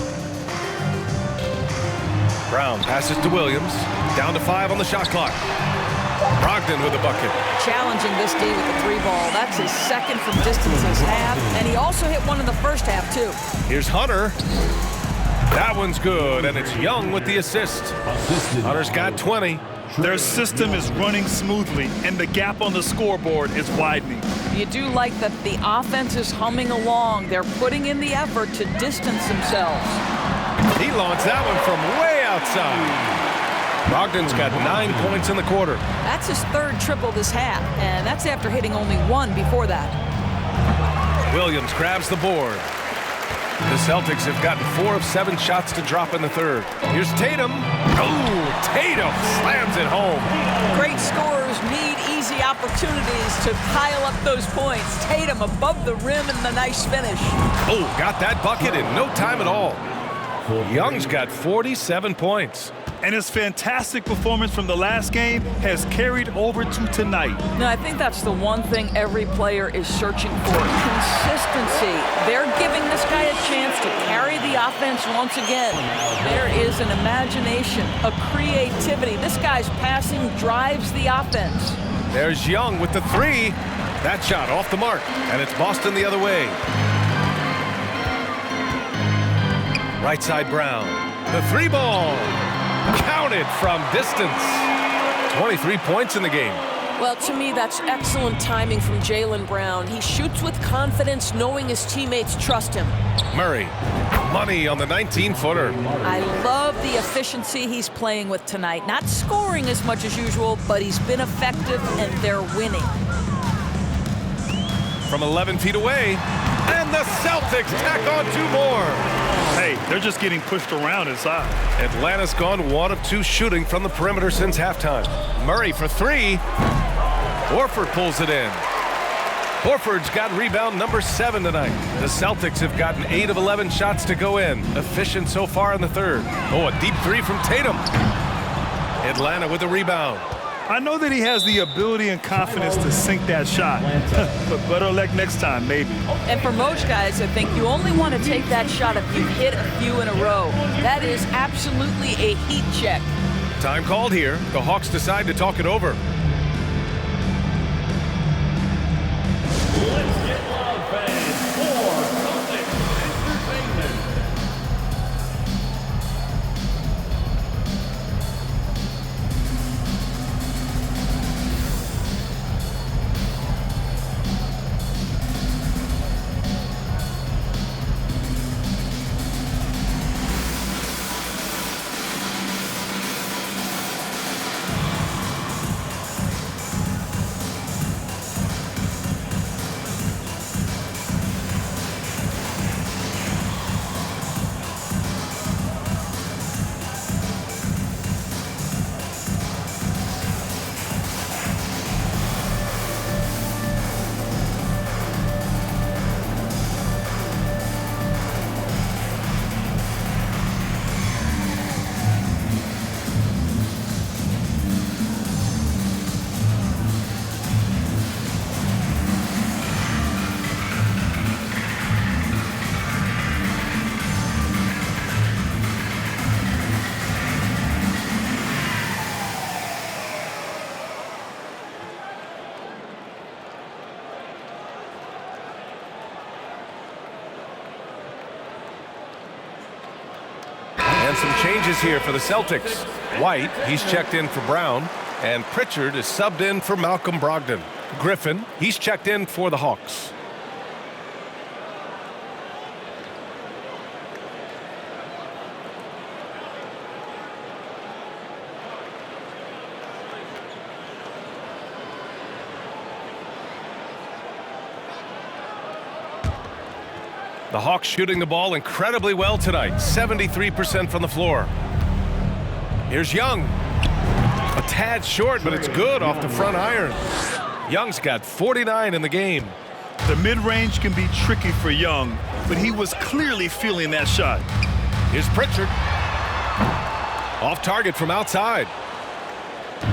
Brown passes to Williams. Down to 5 on the shot clock. Brogdon with a bucket. Challenging this D with the 3 ball. That's his second from distance this half. And he also hit one in the first half, too. Here's Hunter. That one's good, and it's Young with the assist. Hunter's got 20. Their system is running smoothly, and the gap on the scoreboard is widening. You do like that the offense is humming along. They're putting in the effort to distance themselves. He launched that one from way outside. Brogdon's got 9 points in the quarter. That's his 3rd triple this half, and that's after hitting only 1 before that. Williams grabs the board. The Celtics have gotten 4 of 7 shots to drop in the third. Here's Tatum. Oh, Tatum slams it home. Great scorers need easy opportunities to pile up those points. Tatum above the rim and the nice finish. Oh, got that bucket in no time at all. Young's got 47 points. And his fantastic performance from the last game has carried over to tonight. No, I think that's the one thing every player is searching for. Consistency. They're giving this guy a chance to carry the offense once again. There is an imagination, a creativity. This guy's passing drives the offense. There's Young with the 3. That shot off the mark, and it's Boston the other way. Right side Brown. The 3 ball. Counted from distance. 23 points in the game. Well, to me, that's excellent timing from Jaylen Brown. He shoots with confidence, knowing his teammates trust him. Murray, money on the 19-footer. I love the efficiency he's playing with tonight. Not scoring as much as usual, but he's been effective, and they're winning. From 11 feet away, and the Celtics tack on 2 more. Hey, they're just getting pushed around inside. Atlanta's gone 1 of 2 shooting from the perimeter since halftime. Murray for 3. Horford pulls it in. Horford's got rebound number 7 tonight. The Celtics have gotten 8 of 11 shots to go in. Efficient so far in the third. Oh, a deep 3 from Tatum. Atlanta with the rebound. I know that he has the ability and confidence to sink that shot, but better luck next time, maybe. And for most guys, I think you only want to take that shot if you hit a few in a row. That is absolutely a heat check. Time called here. The Hawks decide to talk it over. Let's get loud, fans, for Celtics Entertainment. Some changes here for the Celtics. White, he's checked in for Brown, and Pritchard is subbed in for Malcom Brogdon. Griffin, he's checked in for the Hawks. The Hawks shooting the ball incredibly well tonight. 73% from the floor. Here's Young. A tad short, but it's good off the front iron. Young's got 49 in the game. The mid-range can be tricky for Young, but he was clearly feeling that shot. Here's Pritchard. Off target from outside.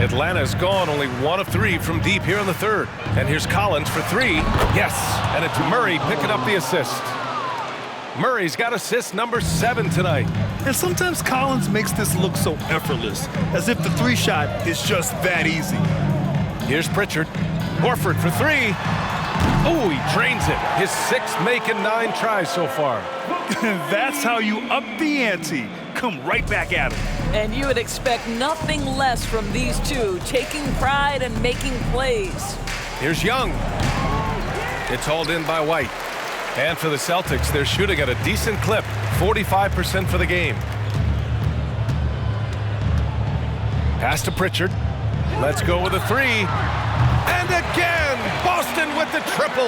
Atlanta's gone only 1 of 3 from deep here in the third. And here's Collins for 3. Yes, and it's Murray picking up the assist. Murray's got assist number 7 tonight. And sometimes Collins makes this look so effortless, as if the 3-shot is just that easy. Here's Pritchard. Horford for 3. Oh, he drains it. His 6th make in 9 tries so far. That's how you up the ante. Come right back at him. And you would expect nothing less from these two, taking pride and making plays. Here's Young. It's hauled in by White. And for the Celtics, they're shooting at a decent clip, 45% for the game. Pass to Pritchard. Let's go with a 3. And again, Boston Brogdon with the triple.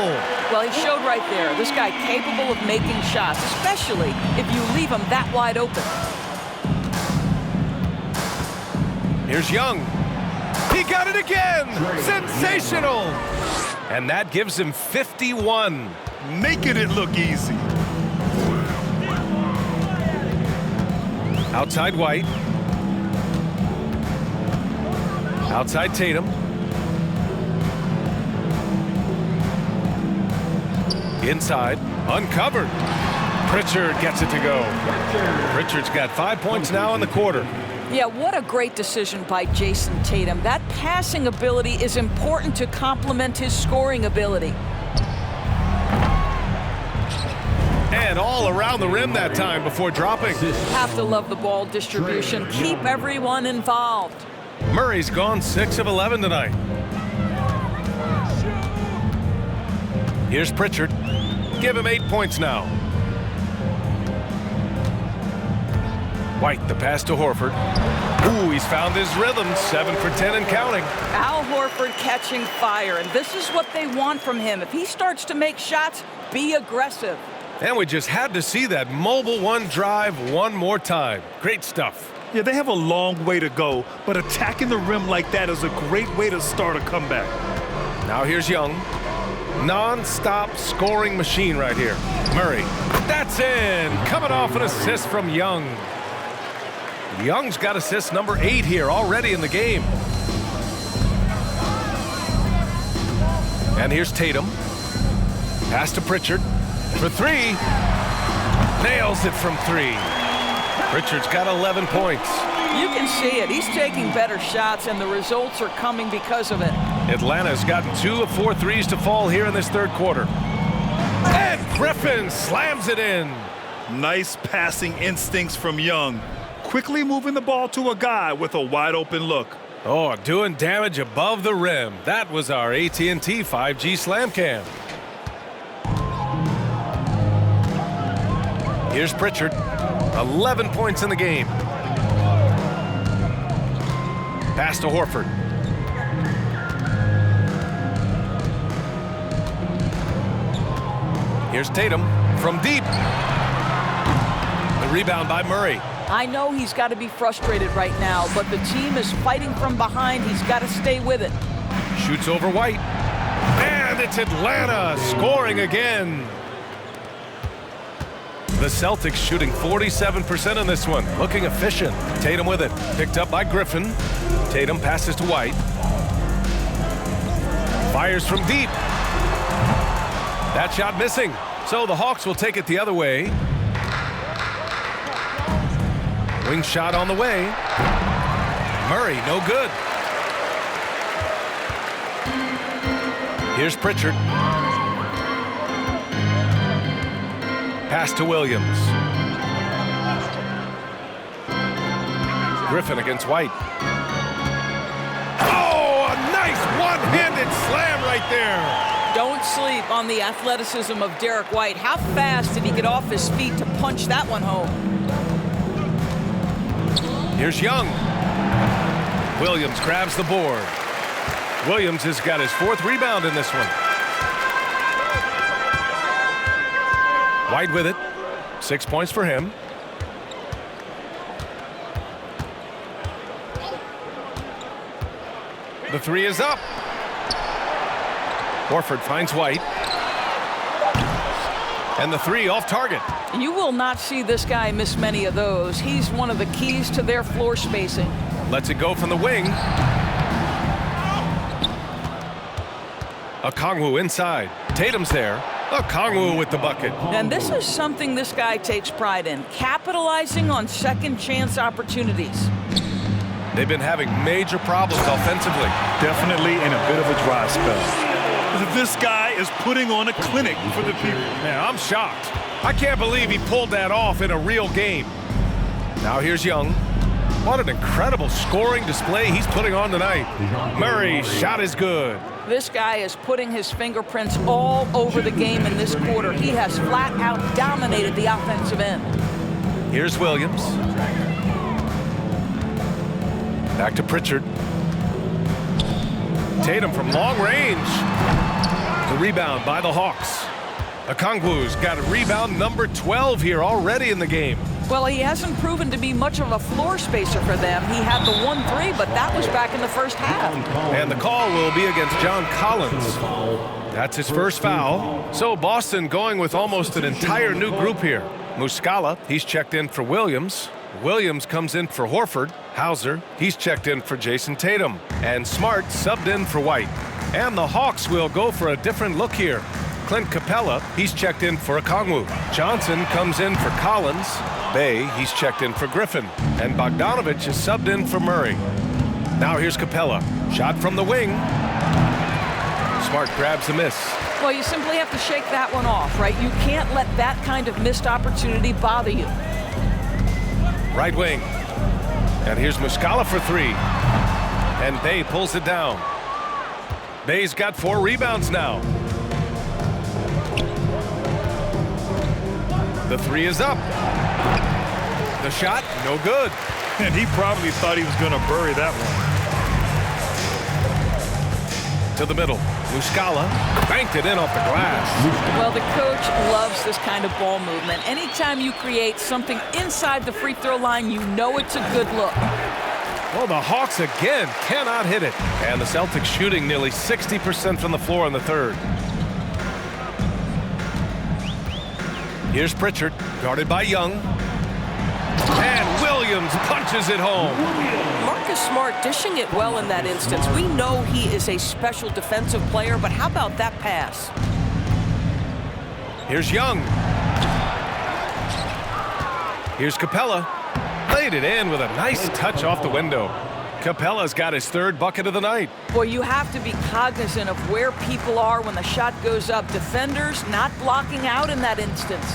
Well, he showed right there, this guy capable of making shots, especially if you leave him that wide open. Here's Young. He got it again. Sensational. And that gives him 51. Making it look easy. Outside White. Outside Tatum. Inside, uncovered. Pritchard gets it to go. Pritchard's got 5 points now in the quarter. Yeah, what a great decision by Jason Tatum. That passing ability is important to complement his scoring ability. And all around the rim that time before dropping. Have to love the ball distribution. Keep everyone involved. Murray's gone 6 of 11 tonight. Here's Pritchard. Give him 8 points now. White, the pass to Horford. Ooh, he's found his rhythm. 7 for 10 and counting. Al Horford catching fire, and this is what they want from him. If he starts to make shots, be aggressive. And we just had to see that mobile one drive one more time. Great stuff. Yeah, they have a long way to go, but attacking the rim like that is a great way to start a comeback. Now here's Young. Non-stop scoring machine right here. Murray. That's in. Coming off an assist from Young. Young's got assist number 8 here already in the game. And here's Tatum. Pass to Pritchard for 3. Nails it from 3. Pritchard's got 11 points. You can see it. He's taking better shots, and the results are coming because of it. Atlanta's gotten 2 of 4 threes to fall here in this third quarter. And Griffin slams it in. Nice passing instincts from Young. Quickly moving the ball to a guy with a wide open look. Oh, doing damage above the rim. That was our AT&T 5G Slam Cam. Here's Pritchard. 11 points in the game. Pass to Horford. Here's Tatum from deep. The rebound by Murray. I know he's got to be frustrated right now, but the team is fighting from behind. He's got to stay with it. Shoots over White. And it's Atlanta scoring again. The Celtics shooting 47% in this one. Looking efficient. Tatum with it. Picked up by Griffin. Tatum passes to White. Fires from deep. That shot missing. So the Hawks will take it the other way. Wing shot on the way. Murray, no good. Here's Pritchard. Pass to Williams. Griffin against White. Oh, a nice one-handed slam right there. Don't sleep on the athleticism of Derek White. How fast did he get off his feet to punch that one home? Here's Young. Williams grabs the board. Williams has got his 4th rebound in this one. White with it. 6 points for him. The 3 is up. Horford finds White. And the 3 off target. You will not see this guy miss many of those. He's one of the keys to their floor spacing. Lets it go from the wing. Okongwu inside. Tatum's there. Okongwu with the bucket. And this is something this guy takes pride in, capitalizing on second chance opportunities. They've been having major problems offensively. Definitely in a bit of a dry spell. This guy is putting on a clinic for the people. Yeah, I'm shocked. I can't believe he pulled that off in a real game. Now here's Young. What an incredible scoring display he's putting on tonight. Murray's shot is good. This guy is putting his fingerprints all over the game in this quarter. He has flat out dominated the offensive end. Here's Williams. Back to Pritchard. Tatum from long range. The rebound by the Hawks. Okongwu's got a rebound number 12 here already in the game. Well, he hasn't proven to be much of a floor spacer for them. He had the 1-3, but that was back in the first half. And the call will be against John Collins. That's his first foul. So Boston going with almost an entire new group here. Muscala, he's checked in for Williams. Williams comes in for Horford. Hauser, he's checked in for Jason Tatum. And Smart subbed in for White. And the Hawks will go for a different look here. Clint Capella, he's checked in for Okongwu. Johnson comes in for Collins. Bay, he's checked in for Griffin. And Bogdanovich is subbed in for Murray. Now here's Capella. Shot from the wing. Smart grabs the miss. Well, you simply have to shake that one off, right? You can't let that kind of missed opportunity bother you. Right wing. And here's Muscala for 3. And Bay pulls it down. Bay's got 4 rebounds now. The 3 is up. The shot, no good. And he probably thought he was going to bury that one. To the middle. Muscala banked it in off the glass. Well, the coach loves this kind of ball movement. Anytime you create something inside the free throw line, you know it's a good look. Well, the Hawks again cannot hit it. And the Celtics shooting nearly 60% from the floor in the third. Here's Pritchard, guarded by Young. And Williams punches it home. Marcus Smart dishing it well in that instance. We know he is a special defensive player, but how about that pass? Here's Young. Here's Capella. Laid it in with a nice touch off the window. Capella's got his 3rd bucket of the night. Boy, you have to be cognizant of where people are when the shot goes up. Defenders not blocking out in that instance.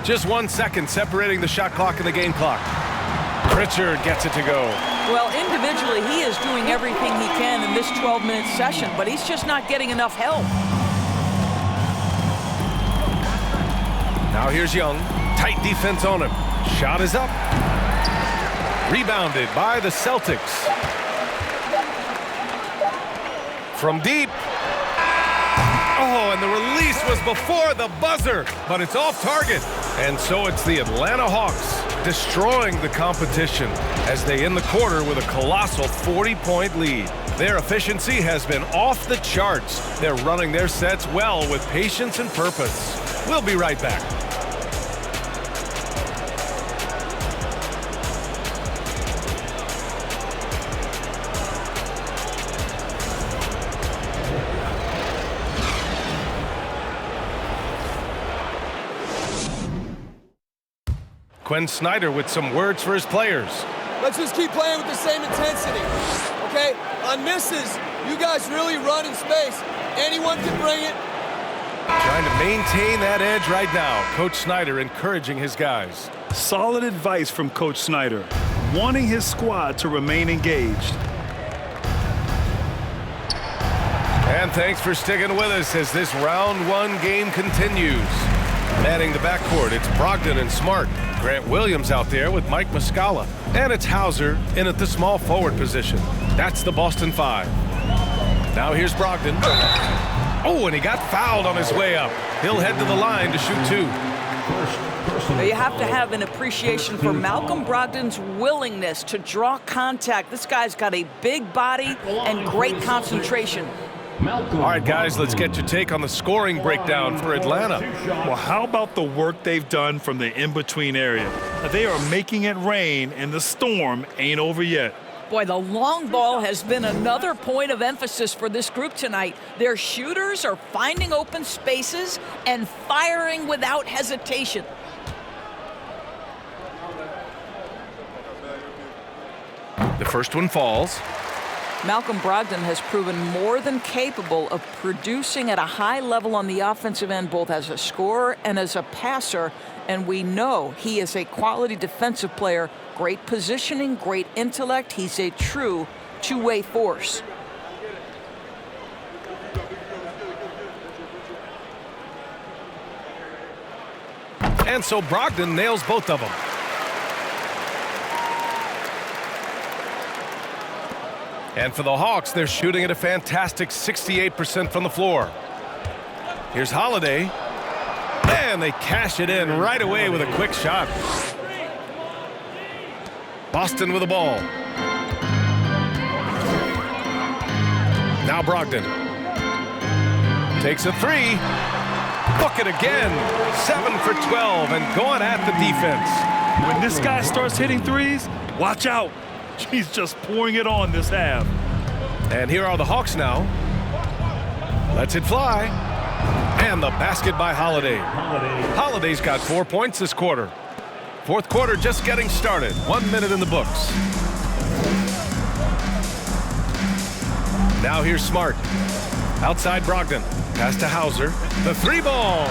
Just 1 second separating the shot clock and the game clock. Pritchard gets it to go. Well, individually, he is doing everything he can in this 12-minute session, but he's just not getting enough help. Now here's Young. Tight defense on him. Shot is up. Rebounded by the Celtics. From deep. Oh, and the release was before the buzzer, but it's off target. And so it's the Atlanta Hawks destroying the competition as they end the quarter with a colossal 40-point lead. Their efficiency has been off the charts. They're running their sets well with patience and purpose. We'll be right back. Quinn Snyder with some words for his players. Let's just keep playing with the same intensity, okay? On misses, you guys really run in space. Anyone can bring it. Trying to maintain that edge right now. Coach Snyder encouraging his guys. Solid advice from Coach Snyder, wanting his squad to remain engaged. And thanks for sticking with us as this round 1 game continues. Manning the backcourt, it's Brogdon and Smart. Grant Williams out there with Mike Muscala. And it's Hauser in at the small forward position. That's the Boston 5. Now here's Brogdon. Oh, and he got fouled on his way up. He'll head to the line to shoot 2. You have to have an appreciation for Malcom Brogdon's willingness to draw contact. This guy's got a big body and great concentration. All right, guys, let's get your take on the scoring breakdown for Atlanta. Well, how about the work they've done from the in-between area? They are making it rain, and the storm ain't over yet. Boy, the long ball has been another point of emphasis for this group tonight. Their shooters are finding open spaces and firing without hesitation. The first one falls. Malcom Brogdon has proven more than capable of producing at a high level on the offensive end, both as a scorer and as a passer. And we know he is a quality defensive player, great positioning, great intellect. He's a true two-way force. And so Brogdon nails both of them. And for the Hawks, they're shooting at a fantastic 68% from the floor. Here's Holiday. And they cash it in right away with a quick shot. Boston with the ball. Now Brogdon. Takes a three. Book it again. 7 for 12 and going at the defense. When this guy starts hitting threes, watch out. He's just pouring it on this half. And here are the Hawks now. Lets it fly. And the basket by Holiday. Holiday's got 4 points this quarter. Fourth quarter just getting started. 1 minute in the books. Now here's Smart. Outside Brogdon. Pass to Hauser. The three ball.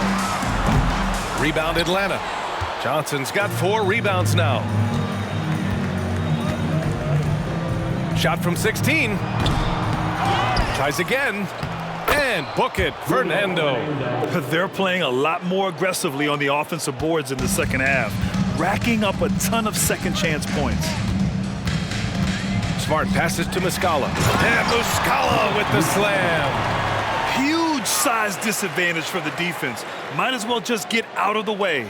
Rebound Atlanta. Johnson's got 4 rebounds now. Shot from 16. Tries again. And book it, Fernando. They're playing a lot more aggressively on the offensive boards in the second half, racking up a ton of second chance points. Smart passes to Muscala. And Muscala with the slam. Huge size disadvantage for the defense. Might as well just get out of the way.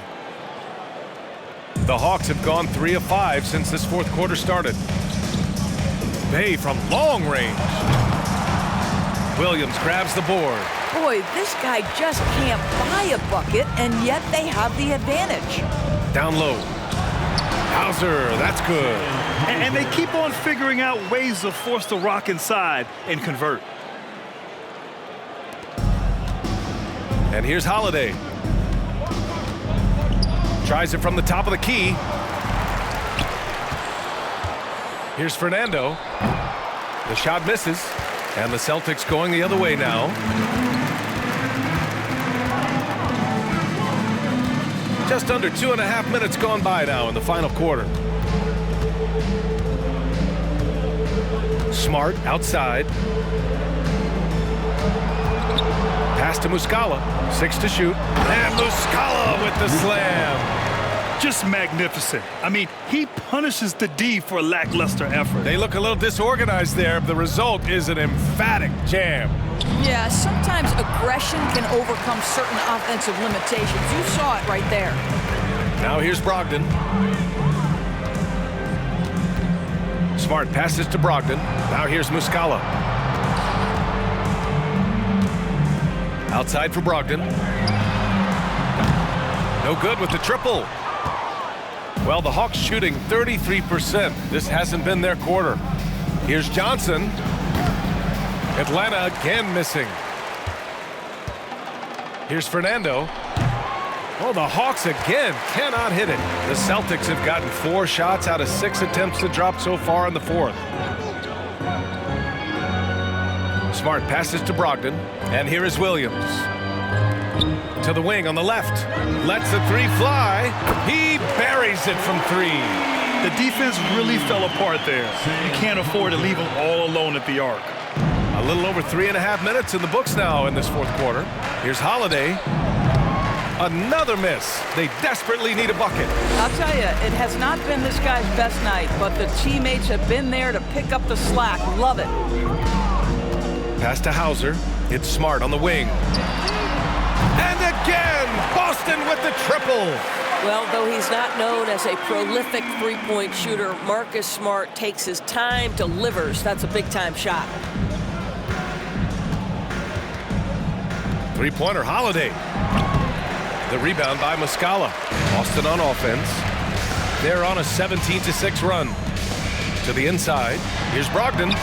The Hawks have gone 3 of 5 since this fourth quarter started. Bay from long range. Williams grabs the board. Boy, this guy just can't buy a bucket, and yet they have the advantage. Down low. Hauser, that's good. And they keep on figuring out ways to force the rock inside and convert. And here's Holiday. Tries it from the top of the key. Here's Fernando. The shot misses. And the Celtics going the other way now. Just under 2.5 minutes gone by now in the final quarter. Smart outside. Pass to Muscala. 6 to shoot. And Muscala with the slam. Just magnificent. I mean, he punishes the D for a lackluster effort. They look a little disorganized there. The result is an emphatic jam. Yeah, sometimes aggression can overcome certain offensive limitations. You saw it right there. Now here's Brogdon. Smart passes to Brogdon. Now here's Muscala. Outside for Brogdon. No good with the triple. Well, the Hawks shooting 33%. This hasn't been their quarter. Here's Johnson. Atlanta again missing. Here's Fernando. Oh, the Hawks again cannot hit it. The Celtics have gotten 4 shots out of 6 attempts to drop so far in the fourth. Smart passes to Brogdon. And here is Williams. To the wing on the left. Lets the three fly. He buries it from 3. The defense really fell apart there. You can't afford to leave them all alone at the arc. A little over 3.5 minutes in the books now in this fourth quarter. Here's Holiday. Another miss. They desperately need a bucket. I'll tell you, it has not been this guy's best night, but the teammates have been there to pick up the slack. Love it. Pass to Hauser. It's Smart on the wing. And again, Boston with the triple. Well, though he's not known as a prolific three-point shooter, Marcus Smart takes his time, delivers. That's a big-time shot. Three-pointer Holiday. The rebound by Muscala. Boston on offense. They're on a 17-6 run. To the inside. Here's Brogdon.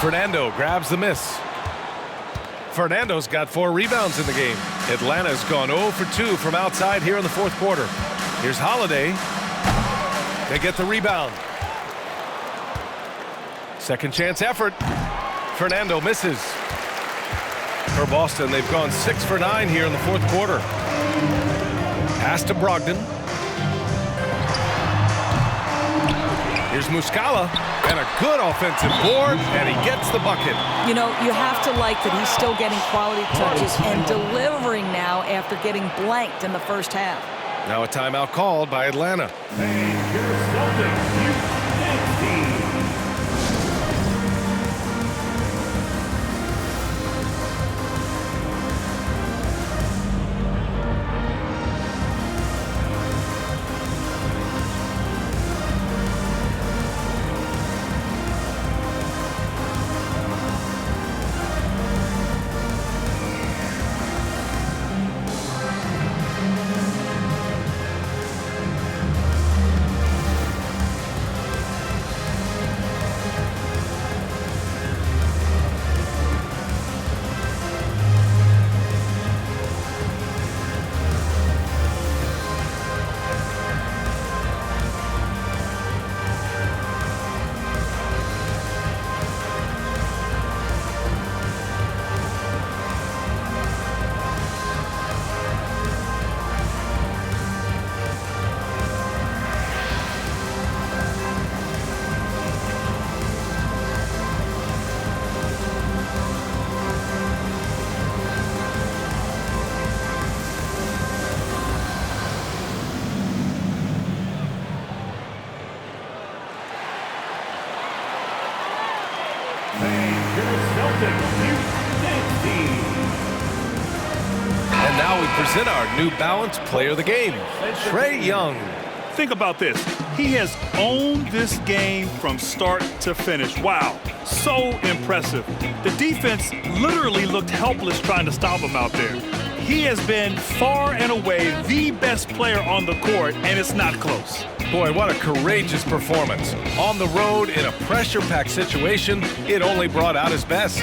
Fernando grabs the miss. Fernando's got 4 rebounds in the game. Atlanta's gone 0 for 2 from outside here in the fourth quarter. Here's Holiday. They get the rebound. Second chance effort. Fernando misses. For Boston, they've gone 6 for 9 here in the fourth quarter. Pass to Brogdon. Here's Muscala. And a good offensive board, and he gets the bucket. You know, you have to like that he's still getting quality touches and delivering now after getting blanked in the first half. Now a timeout called by Atlanta. And now we present our New Balance Player of the Game, Trae Young. Think about this. He has owned this game from start to finish. Wow, so impressive. The defense literally looked helpless trying to stop him out there. He has been far and away the best player on the court, and it's not close. Boy, what a courageous performance. On the road in a pressure-packed situation, it only brought out his best.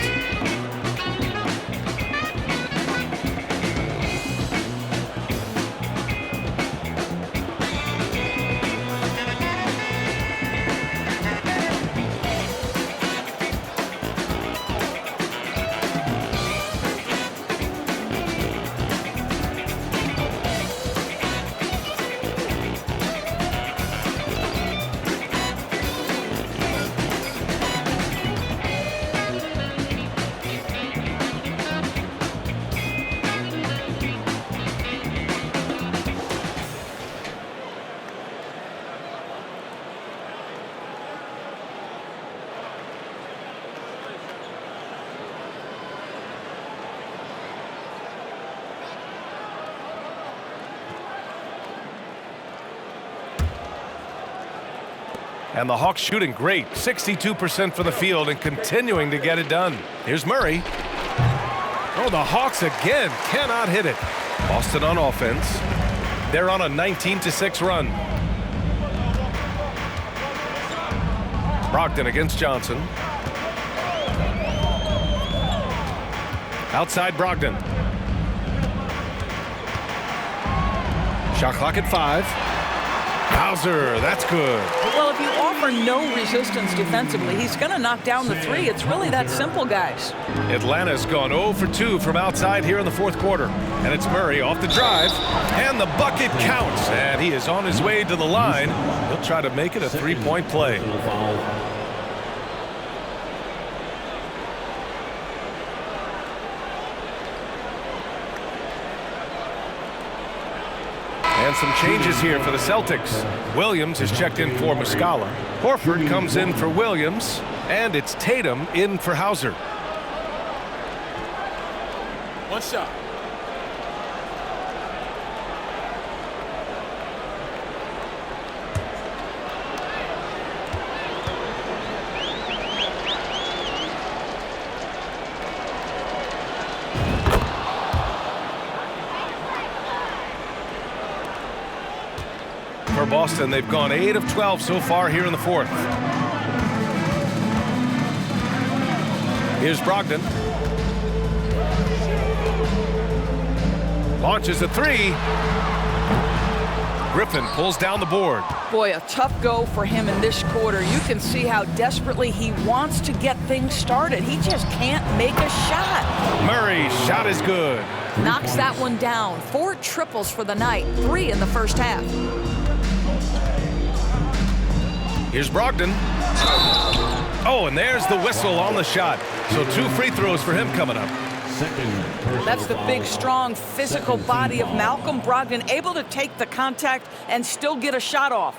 And the Hawks shooting great, 62% from the field and continuing to get it done. Here's Murray. Oh, the Hawks again cannot hit it. Boston on offense. They're on a 19-6 run. Brogdon against Johnson. Outside Brogdon. Shot clock at 5. Hauser, that's good. Well, if you offer no resistance defensively, he's going to knock down the three. It's really that simple, guys. Atlanta's gone 0 for 2 from outside here in the fourth quarter. And it's Murray off the drive. And the bucket counts. And he is on his way to the line. He'll try to make it a three-point play. And some changes here for the Celtics. Williams is checked in for Muscala. Horford comes in for Williams. And it's Tatum in for Hauser. One shot. For Boston, they've gone 8 of 12 so far here in the fourth. Here's Brogdon. Launches a three. Griffin pulls down the board. Boy, a tough go for him in this quarter. You can see how desperately he wants to get things started. He just can't make a shot. Murray's shot is good. Knocks that one down. 4 triples for the night, 3 in the first half. Here's Brogdon. Oh, and there's the whistle on the shot. So 2 free throws for him coming up. That's the big, strong, physical body of Malcom Brogdon, able to take the contact and still get a shot off.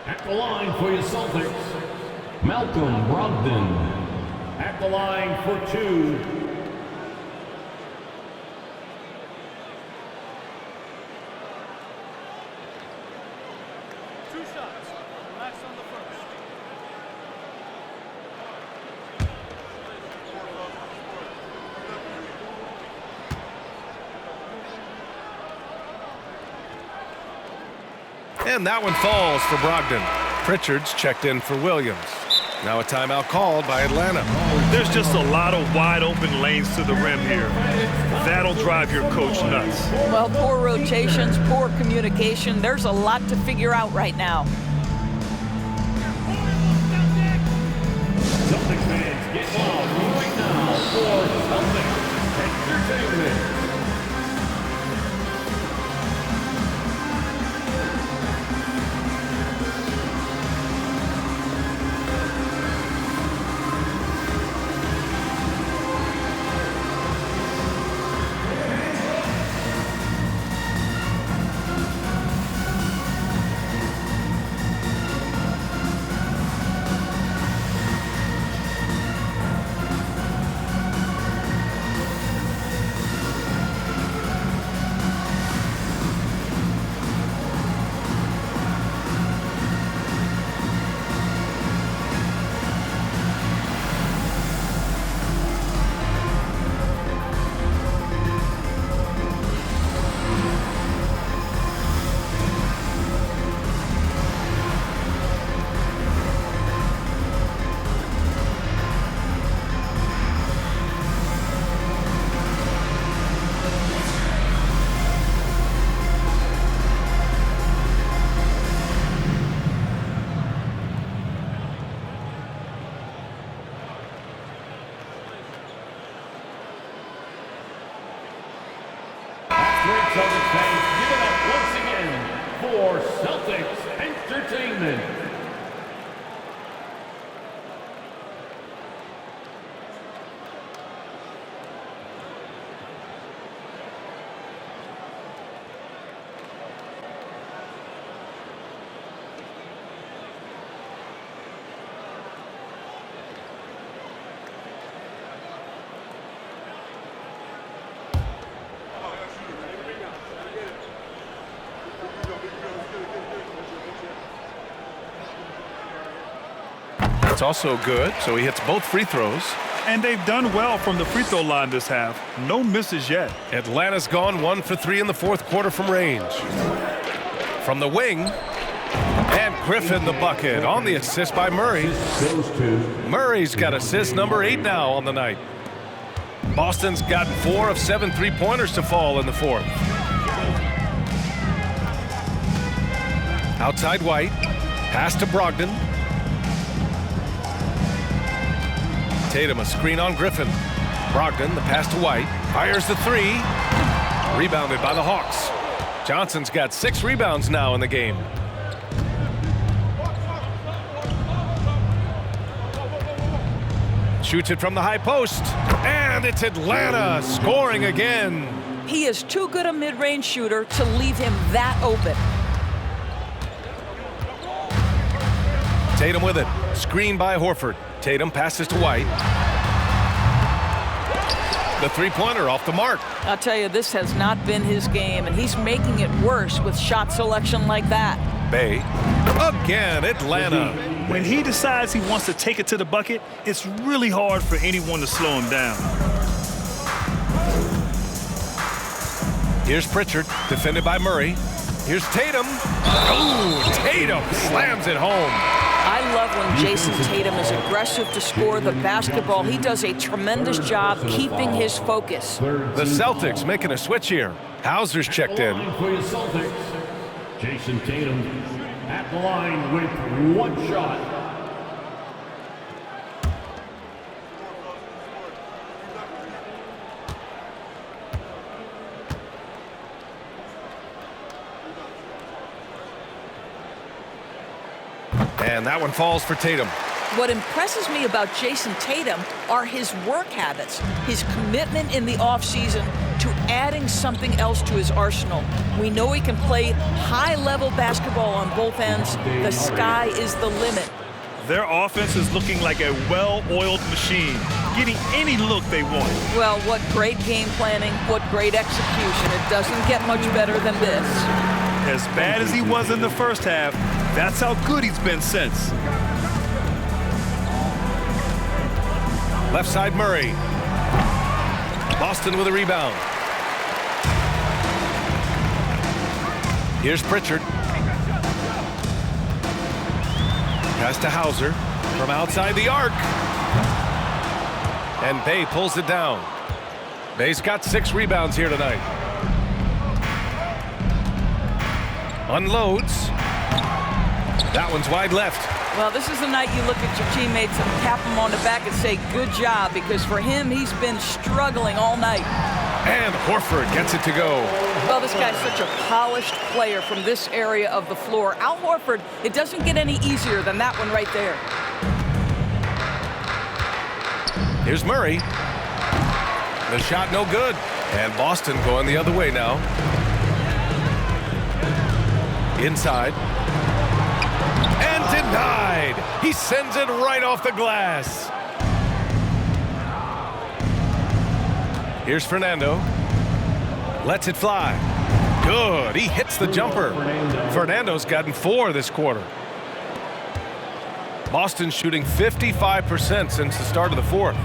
At the line for your Celtics, Malcom Brogdon. At the line for 2. And that one falls for Brogdon. Pritchard's checked in for Williams. Now a timeout called by Atlanta. There's just a lot of wide open lanes to the rim here. That'll drive your coach nuts. Well, poor rotations, poor communication. There's a lot to figure out right now. Celtics fans, get loud right now for Celtics Entertainment. Hammond. It's also good, so he hits both free throws. And they've done well from the free throw line this half. No misses yet. Atlanta's gone 1 for 3 in the fourth quarter from range. From the wing, and Griffin the bucket on the assist by Murray. Murray's got assist number 8 now on the night. Boston's gotten 4 of 7 3-pointers to fall in the fourth. Outside White, pass to Brogdon. Tatum a screen on Griffin. Brogdon, the pass to White, fires the 3. Rebounded by the Hawks. Johnson's got 6 rebounds now in the game. Shoots it from the high post, and it's Atlanta scoring again. He is too good a mid-range shooter to leave him that open. Tatum with it. Screen by Horford. Tatum passes to White. The three-pointer off the mark. I'll tell you, this has not been his game, and he's making it worse with shot selection like that. Bay. Again, Atlanta. When he decides he wants to take it to the bucket, it's really hard for anyone to slow him down. Here's Pritchard, defended by Murray. Here's Tatum. Oh, Tatum slams it home. I love when Jason Tatum is aggressive to score the basketball. He does a tremendous job keeping his focus. The Celtics making a switch here. Hauser's checked in. For your Celtics, Jason Tatum at the line with 1 shot. And that one falls for Tatum. What impresses me about Jason Tatum are his work habits, his commitment in the offseason to adding something else to his arsenal. We know he can play high-level basketball on both ends. The sky is the limit. Their offense is looking like a well-oiled machine, getting any look they want. Well, what great game planning, what great execution. It doesn't get much better than this. As bad as he was in the first half, that's how good he's been since. Left side Murray. Boston with a rebound. Here's Pritchard. Pass to Hauser from outside the arc. And Bay pulls it down. Bay's got 6 rebounds here tonight. Unloads. That one's wide left. Well, this is the night you look at your teammates and tap them on the back and say, good job, because for him, he's been struggling all night. And Horford gets it to go. Well, this guy's such a polished player from this area of the floor. Al Horford, it doesn't get any easier than that one right there. Here's Murray. The shot no good. And Boston going the other way now. Inside. And denied. He sends it right off the glass. Here's Fernando. Lets it fly. Good. He hits the jumper. Fernando's gotten 4 this quarter. Boston shooting 55% since the start of the fourth.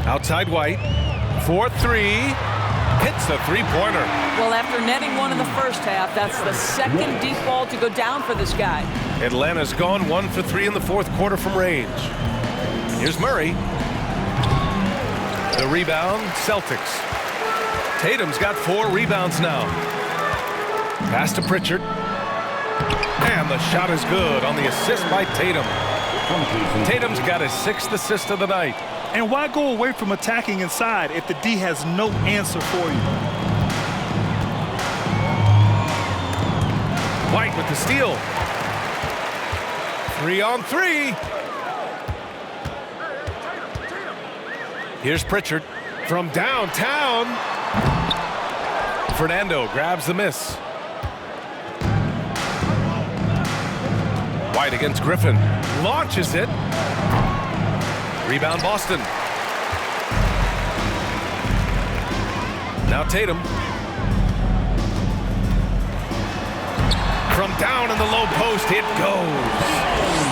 Outside White. 4-3. Hits the three-pointer. Well, after netting 1 in the first half, that's the second deep ball to go down for this guy. Atlanta's gone 1 for 3 in the fourth quarter from range. Here's Murray. The rebound, Celtics. Tatum's got 4 rebounds now. Pass to Pritchard. And the shot is good on the assist by Tatum. Tatum's got his 6th assist of the night. And why go away from attacking inside if the D has no answer for you? White with the steal. 3-on-3. Here's Pritchard from downtown. Fernando grabs the miss. White against Griffin. Launches it. Rebound Boston. Now Tatum. From down in the low post, it goes.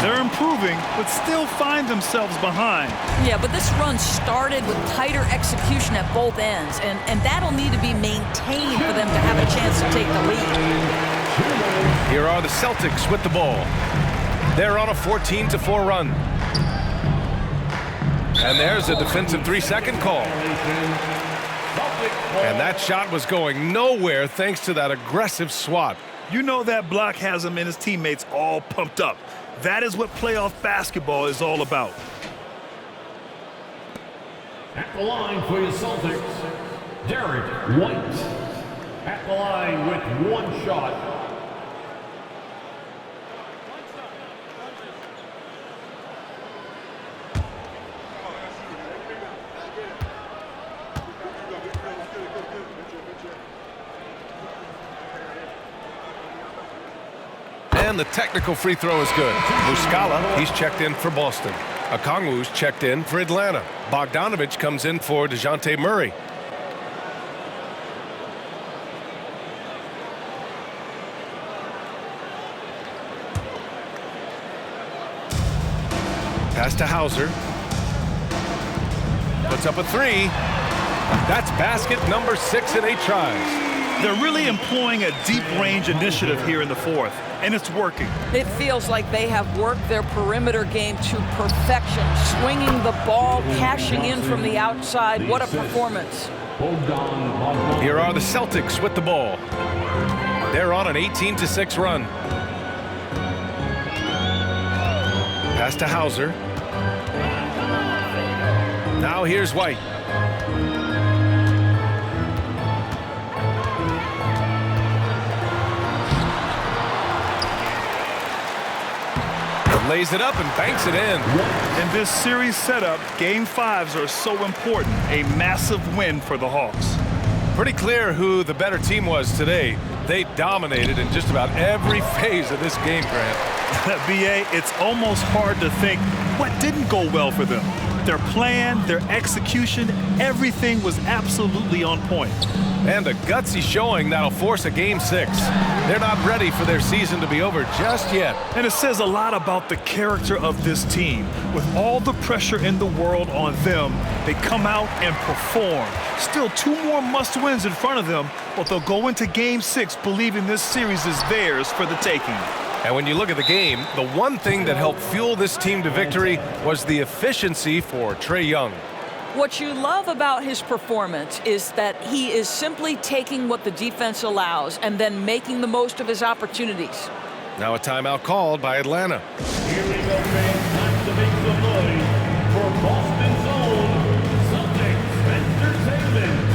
They're improving, but still find themselves behind. Yeah, but this run started with tighter execution at both ends, and that'll need to be maintained for them to have a chance to take the lead. Here are the Celtics with the ball. They're on a 14-4 run. And there's a defensive 3-second call. And that shot was going nowhere thanks to that aggressive swat. You know that block has him and his teammates all pumped up. That is what playoff basketball is all about. At the line for your Celtics, Derek White. At the line with one shot. And the technical free throw is good. Muscala, he's checked in for Boston. Okongwu's checked in for Atlanta. Bogdanovich comes in for DeJounte Murray. Pass to Hauser. Puts up a three. That's basket number 6 in 8 tries. They're really employing a deep range initiative here in the fourth, and it's working. It feels like they have worked their perimeter game to perfection, swinging the ball, cashing in from the outside. What a performance. Here are the Celtics with the ball. They're on an 18-6 run. Pass to Hauser. Now here's White. Lays it up and banks it in. In this series setup, Game 5s are so important. A massive win for the Hawks. Pretty clear who the better team was today. They dominated in just about every phase of this game, Grant. BA, it's almost hard to think what didn't go well for them. Their plan, their execution, everything was absolutely on point. And a gutsy showing that'll force a Game 6. They're not ready for their season to be over just yet. And it says a lot about the character of this team. With all the pressure in the world on them, they come out and perform. Still 2 more must-wins in front of them, but they'll go into Game 6 believing this series is theirs for the taking. And when you look at the game, the one thing that helped fuel this team to victory was the efficiency for Trae Young. What you love about his performance is that he is simply taking what the defense allows and then making the most of his opportunities. Now a timeout called by Atlanta. Here we go, fans. Time to make some noise for Boston's own Celtics Entertainment.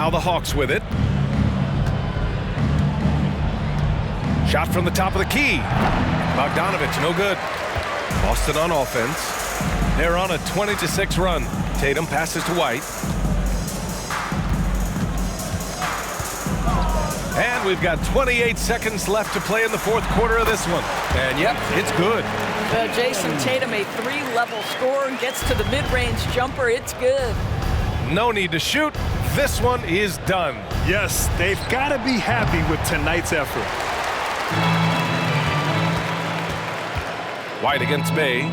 Now the Hawks with it. Shot from the top of the key. Bogdanovich, no good. Boston on offense. They're on a 20-6 run. Tatum passes to White. And we've got 28 seconds left to play in the fourth quarter of this one. And yep, it's good. Jason Tatum, a 3-level scorer, gets to the mid-range jumper. It's good. No need to shoot. This one is done. Yes, they've got to be happy with tonight's effort. White against Bay.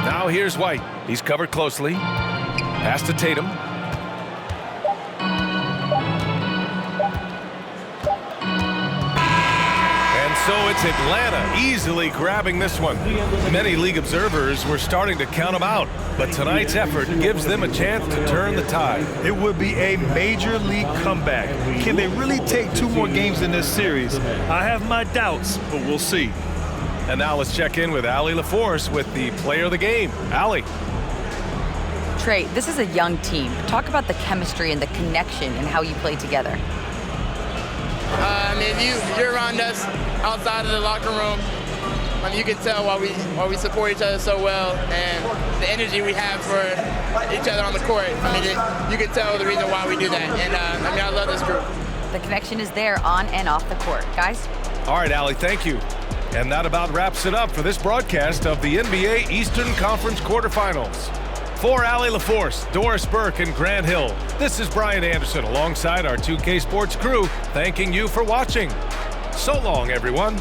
Now here's White. He's covered closely. Pass to Tatum. So it's Atlanta easily grabbing this one. Many league observers were starting to count them out, but tonight's effort gives them a chance to turn the tide. It would be a major league comeback. Can they really take 2 more games in this series? I have my doubts, but we'll see. And now let's check in with Allie LaForce with the player of the game. Allie. Trae, this is a young team. Talk about the chemistry and the connection and how you play together. You're around us outside of the locker room. You can tell why we support each other so well, and the energy we have for each other on the court. You can tell the reason why we do that. And I love this group. The connection is there on and off the court, guys. All right, Allie, thank you. And that about wraps it up for this broadcast of the NBA Eastern Conference Quarterfinals. For Allie LaForce, Doris Burke, and Grant Hill, this is Brian Anderson alongside our 2K Sports crew, thanking you for watching. So long, everyone.